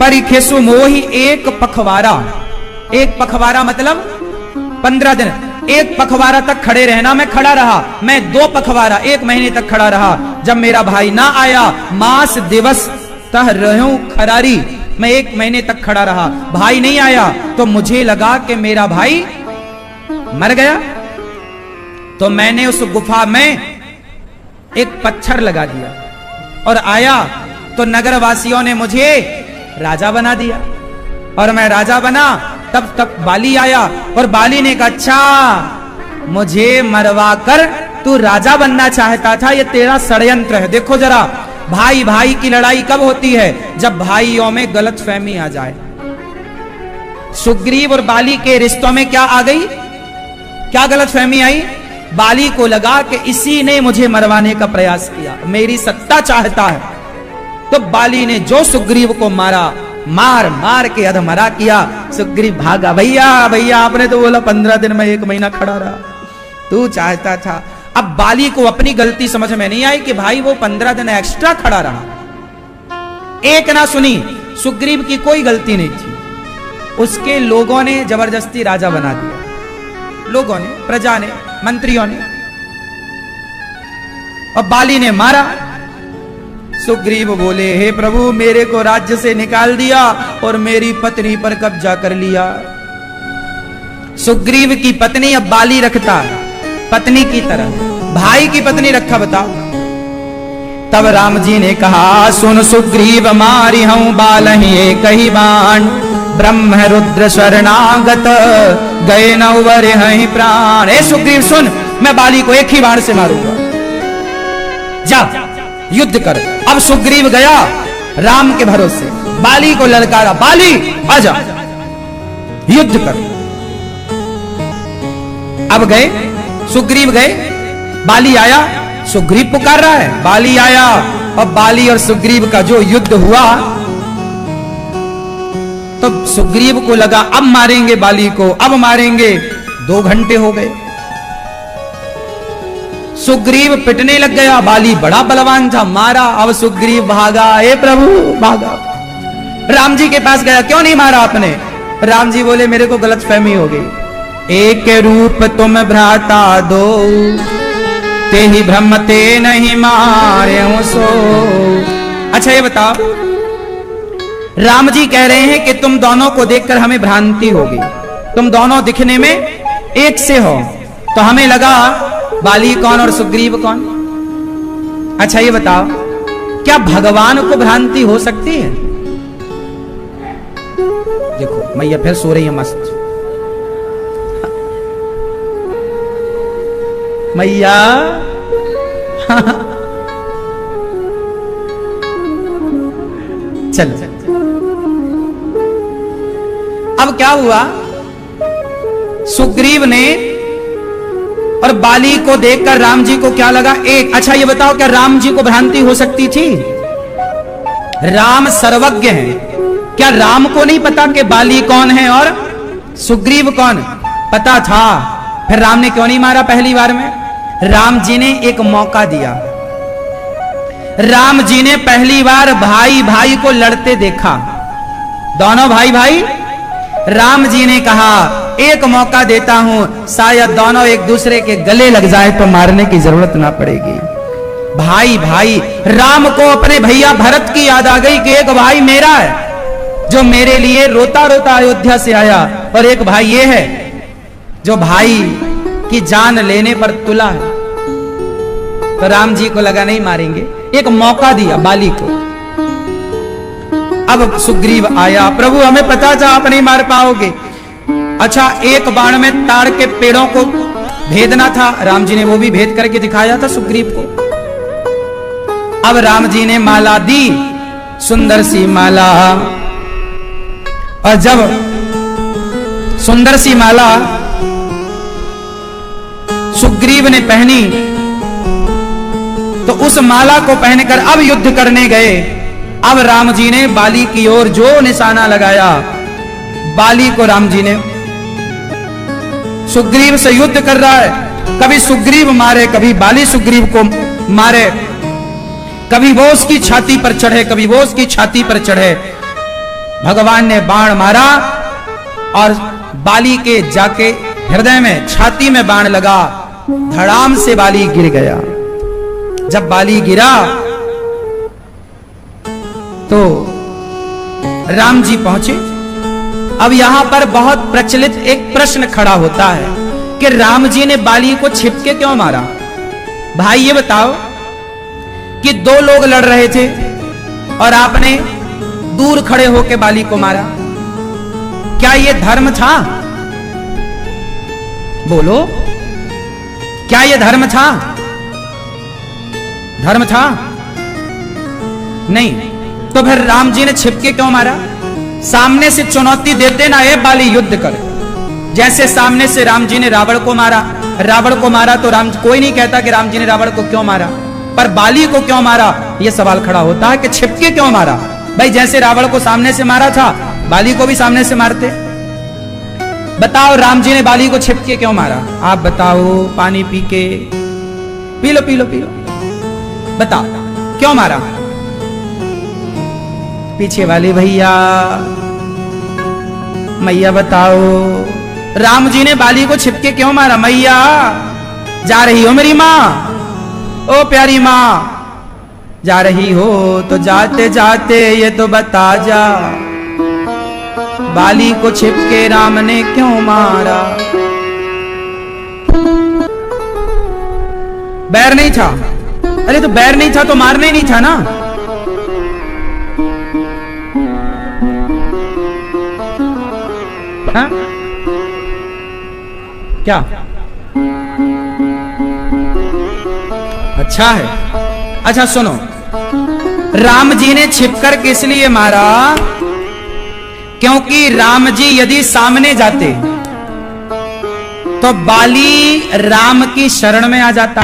परिखेसु मोहि एक पखवारा। एक पखवारा मतलब 15 दिन। एक पखवारा तक खड़े रहना। मैं खड़ा रहा, मैं 2 पखवारा 1 महीने तक खड़ा रहा। जब मेरा भाई ना आया, मास दिवस तह रहूं खरारी, मैं 1 महीने तक खड़ा रहा। भाई नहीं आया तो मुझे लगा कि मेरा भाई मर गया। तो मैंने उस गुफा में एक पत्थर लगा दिया और आया तो नगर वासियों ने मुझे राजा बना दिया। और मैं राजा बना, तब तक बाली आया और बाली ने कहा, अच्छा मुझे मरवा कर तू राजा बनना चाहता था, ये तेरा षड्यंत्र है। देखो जरा, भाई भाई की लड़ाई कब होती है? जब भाइयों में गलतफहमी आ जाए। सुग्रीव और बाली के रिश्तों में क्या आ गई? क्या गलतफहमी आई? बाली को लगा कि इसी ने मुझे मरवाने का प्रयास किया, मेरी सत्ता चाहता है। तो बाली ने जो सुग्रीव को मारा, मार मार के अधमरा किया। सुग्रीव भागा। भैया भैया, आपने तो बोला 15 दिन में 1 महीना खड़ा रहा, तू चाहता था। अब बाली को अपनी गलती समझ में नहीं आई कि भाई वो 15 दिन एक्स्ट्रा खड़ा रहा। एक ना सुनी, सुग्रीव की कोई गलती नहीं थी, उसके लोगों ने जबरदस्ती राजा बना दिया। लोगों ने, प्रजा ने, मंत्रियों ने। और बाली ने मारा। सुग्रीव बोले, हे प्रभु, मेरे को राज्य से निकाल दिया और मेरी पत्नी पर कब्जा कर लिया। सुग्रीव की पत्नी अब बाली रखता, पत्नी की तरह। भाई की पत्नी रखा, बताओ। तब राम जी ने कहा, सुन सुग्रीव, मारी हूं बालहि कही बाण, ब्रह्म रुद्र शरणागत गए नवर हैं प्राण। ए सुग्रीव सुन, मैं बाली को एक ही बाण से मारूंगा, जा युद्ध कर। अब सुग्रीव गया राम के भरोसे, बाली को ललकारा, बाली आजा युद्ध कर। अब गए, सुग्रीव गए, बाली आया, सुग्रीव पुकार रहा है, बाली आया। और बाली और सुग्रीव का जो युद्ध हुआ, तो सुग्रीव को लगा अब मारेंगे बाली को, अब मारेंगे। 2 घंटे हो गए, सुग्रीव पिटने लग गया। बाली बड़ा बलवान था, मारा। अब सुग्रीव भागा, हे प्रभु भागा। राम जी के पास गया, क्यों नहीं मारा आपने? राम जी बोले, मेरे को गलतफहमी हो गई। एक रूप तुम भ्राता दो, ते ही भ्रम ते नहीं मारे सो। अच्छा ये बताओ, राम जी कह रहे हैं कि तुम दोनों को देखकर हमें भ्रांति होगी, तुम दोनों दिखने में एक से हो। तो हमें लगा बाली कौन और सुग्रीव कौन। अच्छा ये बताओ, क्या भगवान को भ्रांति हो सकती है? देखो मैया फिर सो रही है मस्त। मैया चल। अब क्या हुआ, सुग्रीव ने और बाली को देखकर राम जी को क्या लगा? एक। अच्छा ये बताओ, क्या राम जी को भ्रांति हो सकती थी? राम सर्वज्ञ हैं, क्या राम को नहीं पता कि बाली कौन है और सुग्रीव कौन? पता था, फिर राम ने क्यों नहीं मारा पहली बार में? राम जी ने एक मौका दिया। राम जी ने पहली बार भाई भाई को लड़ते देखा, दोनों भाई भाई। राम जी ने कहा, एक मौका देता हूं, शायद दोनों एक दूसरे के गले लग जाए तो मारने की जरूरत ना पड़ेगी। भाई भाई, राम को अपने भैया भरत की याद आ गई कि एक भाई मेरा है जो मेरे लिए रोता रोता अयोध्या से आया, और एक भाई ये है जो भाई की जान लेने पर तुला है। तो राम जी को लगा नहीं मारेंगे, एक मौका दिया बाली को। अब सुग्रीव आया, प्रभु हमें पता था आप नहीं मार पाओगे। अच्छा, एक बाण में ताड़ के पेड़ों को भेदना था, राम जी ने वो भी भेद करके दिखाया था सुग्रीव को। अब राम जी ने माला दी, सुंदर सी माला, और जब सुंदर सी माला सुग्रीव ने पहनी तो उस माला को पहनकर अब युद्ध करने गए। अब राम जी ने बाली की ओर जो निशाना लगाया, बाली को राम जी ने सुग्रीव से युद्ध कर रहा है, कभी सुग्रीव मारे, कभी बाली सुग्रीव को मारे, कभी वो उसकी छाती पर चढ़े, कभी वो उसकी छाती पर चढ़े। भगवान ने बाण मारा और बाली के जाके हृदय में, छाती में बाण लगा, धड़ाम से बाली गिर गया। जब बाली गिरा तो राम जी पहुंचे। अब यहां पर बहुत प्रचलित एक प्रश्न खड़ा होता है कि राम जी ने बाली को छिपके क्यों मारा। भाई ये बताओ कि दो लोग लड़ रहे थे और आपने दूर खड़े होकर बाली को मारा, क्या यह धर्म था? बोलो, क्या यह धर्म था? धर्म था नहीं। तो फिर राम जी ने छिपके क्यों मारा? सामने से चुनौती देते ना, ये बाली युद्ध कर। जैसे सामने से राम जी ने रावण को मारा, रावण को मारा तो कोई नहीं कहता कि राम जी ने रावण को क्यों मारा, पर बाली को क्यों मारा यह सवाल खड़ा होता है कि छिपके क्यों मारा। भाई जैसे रावण को सामने से मारा था, बाली को भी सामने से मारते। बताओ राम जी ने बाली को छिपके क्यों मारा? आप बताओ, पानी पी के, P low P low P low, बताओ क्यों मारा? पीछे वाले भैया, मैया बताओ, राम जी ने बाली को छिपके क्यों मारा? मैया जा रही हो मेरी माँ, ओ प्यारी माँ, जा रही हो तो जाते जाते ये तो बता जा, बाली को छिपके राम ने क्यों मारा? बैर नहीं था। अरे तो बैर नहीं था तो मारना ही नहीं था ना। हा? क्या अच्छा है? अच्छा सुनो, राम जी ने छिपकर किस लिए मारा? क्योंकि राम जी यदि सामने जाते तो बाली राम की शरण में आ जाता।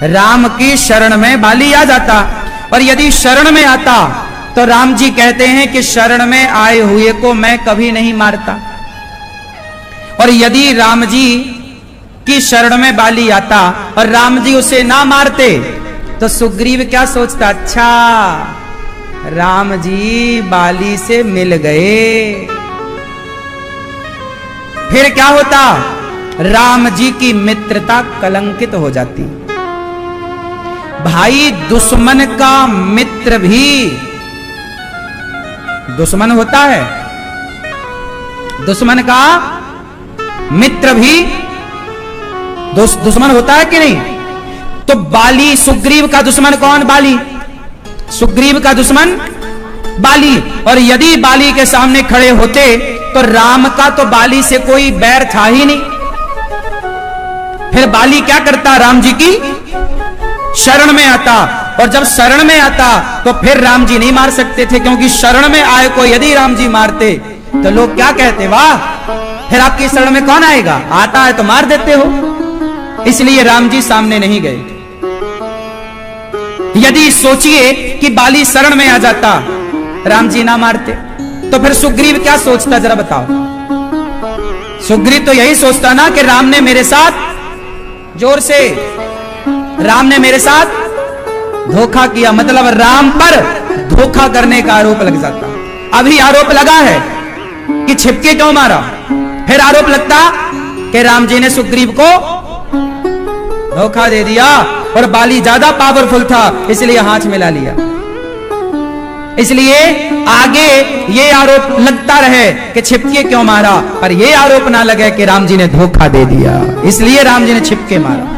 राम की शरण में बाली आ जाता, और यदि शरण में आता तो राम जी कहते हैं कि शरण में आए हुए को मैं कभी नहीं मारता। और यदि राम जी की शरण में बाली आता और राम जी उसे ना मारते तो सुग्रीव क्या सोचता? अच्छा, राम जी बाली से मिल गए। फिर क्या होता? राम जी की मित्रता कलंकित हो जाती। भाई दुश्मन का मित्र भी दुश्मन होता है, दुश्मन का मित्र भी दुश्मन होता है कि नहीं? तो बाली, सुग्रीव का दुश्मन कौन? बाली। सुग्रीव का दुश्मन बाली। और यदि बाली के सामने खड़े होते तो राम का तो बाली से कोई बैर था ही नहीं। फिर बाली क्या करता? राम जी की शरण में आता, और जब शरण में आता तो फिर राम जी नहीं मार सकते थे, क्योंकि शरण में आए को यदि राम जी मारते तो लोग क्या कहते? वाह, फिर आपकी शरण में कौन आएगा? आता है तो मार देते हो। इसलिए राम जी सामने नहीं गए। यदि सोचिए कि बाली शरण में आ जाता, राम जी ना मारते, तो फिर सुग्रीव क्या सोचता? जरा बताओ। सुग्रीव तो यही सोचता ना कि राम ने मेरे साथ, जोर से, राम ने मेरे साथ धोखा किया, मतलब राम पर धोखा करने का आरोप लग जाता। अभी आरोप लगा है कि छिपके क्यों मारा, फिर आरोप लगता कि राम जी ने सुग्रीव को धोखा दे दिया और बाली ज्यादा पावरफुल था इसलिए हाथ मिला लिया। इसलिए आगे ये आरोप लगता रहे कि छिपके क्यों मारा, पर ये आरोप ना लगे कि राम जी ने धोखा दे दिया, इसलिए राम जी ने छिपके मारा।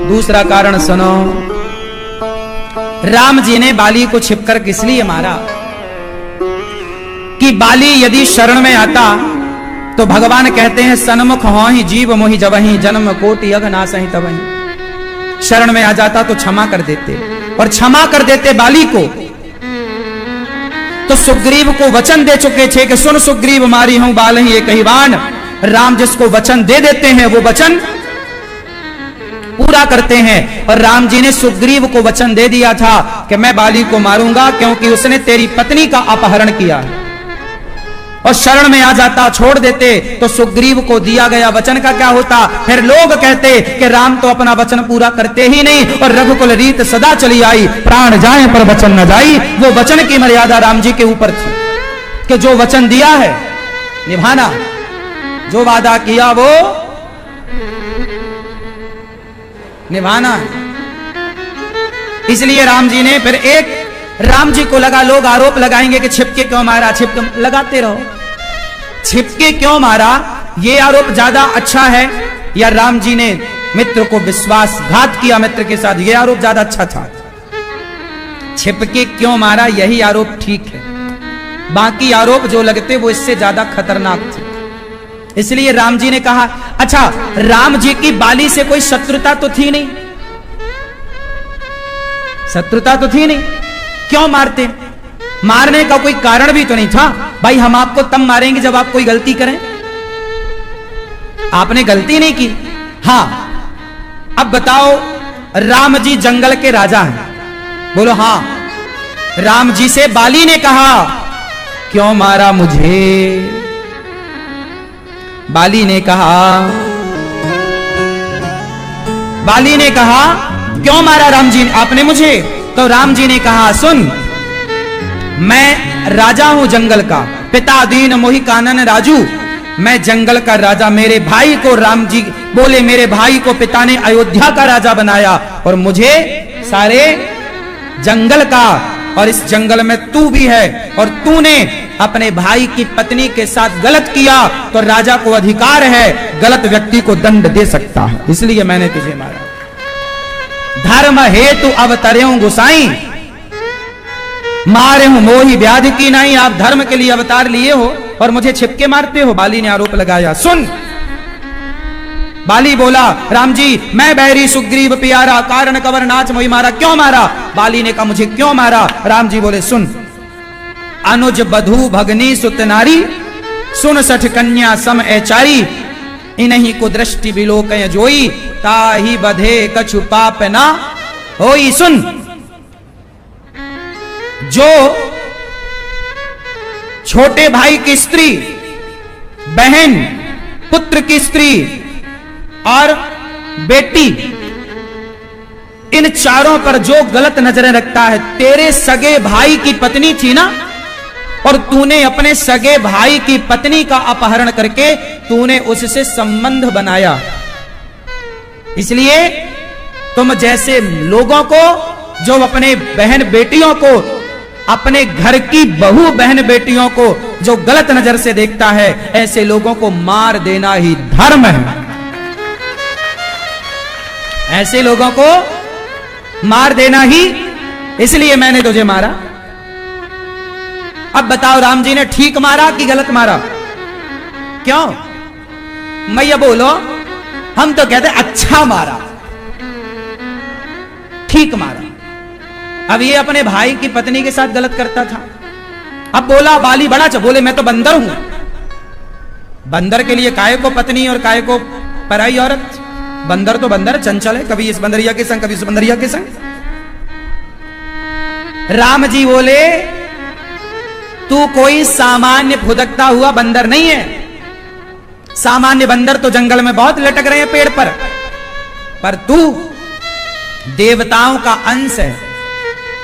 दूसरा कारण सुनो, राम जी ने बाली को छिपकर किस लिए मारा? कि बाली यदि शरण में आता तो भगवान कहते हैं सन्मुख होहि जीव मोहि जबहि जन्म कोटि अघ नासहि तबहि। शरण में आ जाता तो क्षमा कर देते, और क्षमा कर देते बाली को। तो सुग्रीव को वचन दे चुके थे कि सुन सुग्रीव मारी हूं बाल ही एक ही बाण। राम जिसको वचन दे देते हैं वो वचन पूरा करते हैं, और राम जी ने सुग्रीव को वचन दे दिया था कि मैं बाली को मारूंगा क्योंकि उसने तेरी पत्नी का अपहरण किया है। और शरण में आ जाता, छोड़ देते, तो सुग्रीव को दिया गया वचन का क्या होता? फिर लोग कहते कि राम तो अपना वचन पूरा करते ही नहीं, और रघुकुल रीत सदा चली आई, प्राण जाए पर वचन न जाई। वो वचन की मर्यादा राम जी के ऊपर थी कि जो वचन दिया है निभाना, जो वादा किया वो निभाना। इसलिए राम जी ने फिर राम जी को लगा, लोग आरोप लगाएंगे कि छिपके क्यों मारा, छिपके लगाते रहो, छिपके क्यों मारा, ये आरोप ज्यादा अच्छा है या राम जी ने मित्र को विश्वासघात किया मित्र के साथ, ये आरोप ज्यादा अच्छा था? छिपके क्यों मारा यही आरोप ठीक है, बाकी आरोप जो लगते वो इससे ज्यादा खतरनाक थे। इसलिए राम जी ने कहा, अच्छा राम जी की बाली से कोई शत्रुता तो थी नहीं, शत्रुता तो थी नहीं, क्यों मारते? मारने का कोई कारण भी तो नहीं था। भाई हम आपको तब मारेंगे जब आप कोई गलती करें, आपने गलती नहीं की। हां अब बताओ, राम जी जंगल के राजा हैं, बोलो हां। राम जी से बाली ने कहा क्यों मारा मुझे? बाली ने कहा क्यों मारा राम जी आपने मुझे? तो राम जी ने कहा सुन, मैं राजा हूं जंगल का, पिता दीन मोहि कानन राजू, मैं जंगल का राजा। मेरे भाई को राम जी बोले, मेरे भाई को पिता ने अयोध्या का राजा बनाया और मुझे सारे जंगल का, और इस जंगल में तू भी है, और तूने अपने भाई की पत्नी के साथ गलत किया तो राजा को अधिकार है गलत व्यक्ति को दंड दे सकता है, इसलिए मैंने तुझे मारा। धर्म हेतु अवतर्यों गुसाई, मारे हूं मोही व्याधि की नहीं। आप धर्म के लिए अवतार लिए हो और मुझे छिपके मारते हो, बाली ने आरोप लगाया। सुन, बाली बोला राम जी मैं बैरी सुग्रीव प्यारा, कारण कवर नाच मोही मारा। क्यों मारा? बाली ने कहा मुझे क्यों मारा? राम जी बोले सुन, अनुज बधू भगनी सुत नारी, सुन सठ कन्या सम एचारी, इन्हीं को दृष्टि बिलोक जोई, ताही बधे कछु पाप ना होई। सुन, जो छोटे भाई की स्त्री, बहन, पुत्र की स्त्री और बेटी, इन चारों पर जो गलत नजरें रखता है, तेरे सगे भाई की पत्नी थी ना, और तूने अपने सगे भाई की पत्नी का अपहरण करके तूने उससे संबंध बनाया। इसलिए तुम जैसे लोगों को जो अपने बहन बेटियों को, अपने घर की बहू बहन बेटियों को जो गलत नजर से देखता है, ऐसे लोगों को मार देना ही धर्म है। ऐसे लोगों को मार देना ही, इसलिए मैंने तुझे मारा। अब बताओ राम जी ने ठीक मारा कि गलत मारा? क्यों मैया बोलो? हम तो कहते अच्छा मारा, ठीक मारा। अब ये अपने भाई की पत्नी के साथ गलत करता था। अब बोला बाली बड़ा बोले मैं तो बंदर हूं। बंदर के लिए काय को पत्नी और काय को पराई औरत? बंदर तो बंदर चंचल है, कभी इस बंदरिया के संग कभी उस बंदरिया के संग। राम जी बोले तू कोई सामान्य फुदकता हुआ बंदर नहीं है। सामान्य बंदर तो जंगल में बहुत लटक रहे हैं पेड़ पर तू देवताओं का अंश है।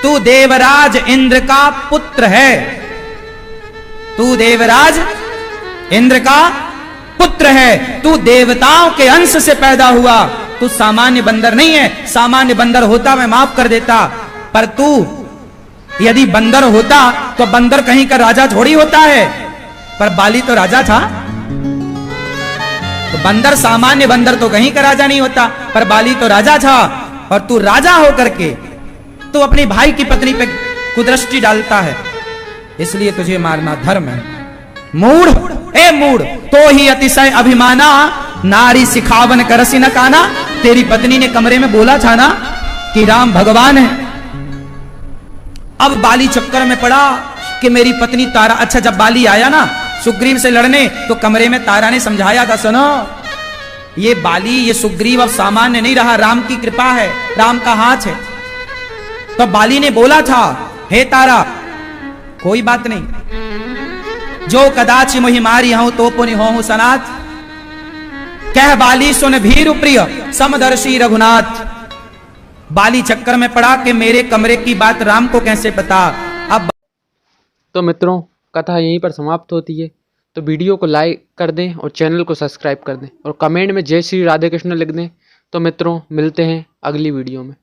तू देवराज इंद्र का पुत्र है। तू देवराज इंद्र का पुत्र है। तू देवताओं के अंश से पैदा हुआ। तू सामान्य बंदर नहीं है। सामान्य बंदर होता मैं माफ कर देता, पर तू यदि बंदर होता तो बंदर कहीं का राजा थोड़ी होता है। पर बाली तो राजा था। तो बंदर सामान्य बंदर तो कहीं का राजा नहीं होता, पर बाली तो राजा था। और तू राजा होकर के तू अपनी भाई की पत्नी पे कुदृष्टि डालता है, इसलिए तुझे मारना धर्म है। मूढ़, ए मूढ़, तो ही अतिशय अभिमाना, नारी सिखावन करसी न काना। तेरी पत्नी ने कमरे में बोला था ना कि राम भगवान है। अब बाली चक्कर में पड़ा कि मेरी पत्नी तारा। अच्छा, जब बाली आया ना सुग्रीव से लड़ने, तो कमरे में तारा ने समझाया था, सुनो ये बाली, ये सुग्रीव अब सामान्य नहीं रहा, राम की कृपा है, राम का हाथ है। तो बाली ने बोला था, हे तारा कोई बात नहीं, जो कदाचि मोहि मारी हूं तो पुनि होहु सनाथ। कह बाली सुन भीरु प्रिय समदर्शी रघुनाथ। बाली चक्कर में पड़ा कि मेरे कमरे की बात राम को कैसे पता। अब तो मित्रों, कथा यहीं पर समाप्त होती है। तो वीडियो को लाइक कर दें और चैनल को सब्सक्राइब कर दें और कमेंट में जय श्री राधे कृष्ण लिख दें। तो मित्रों, मिलते हैं अगली वीडियो में।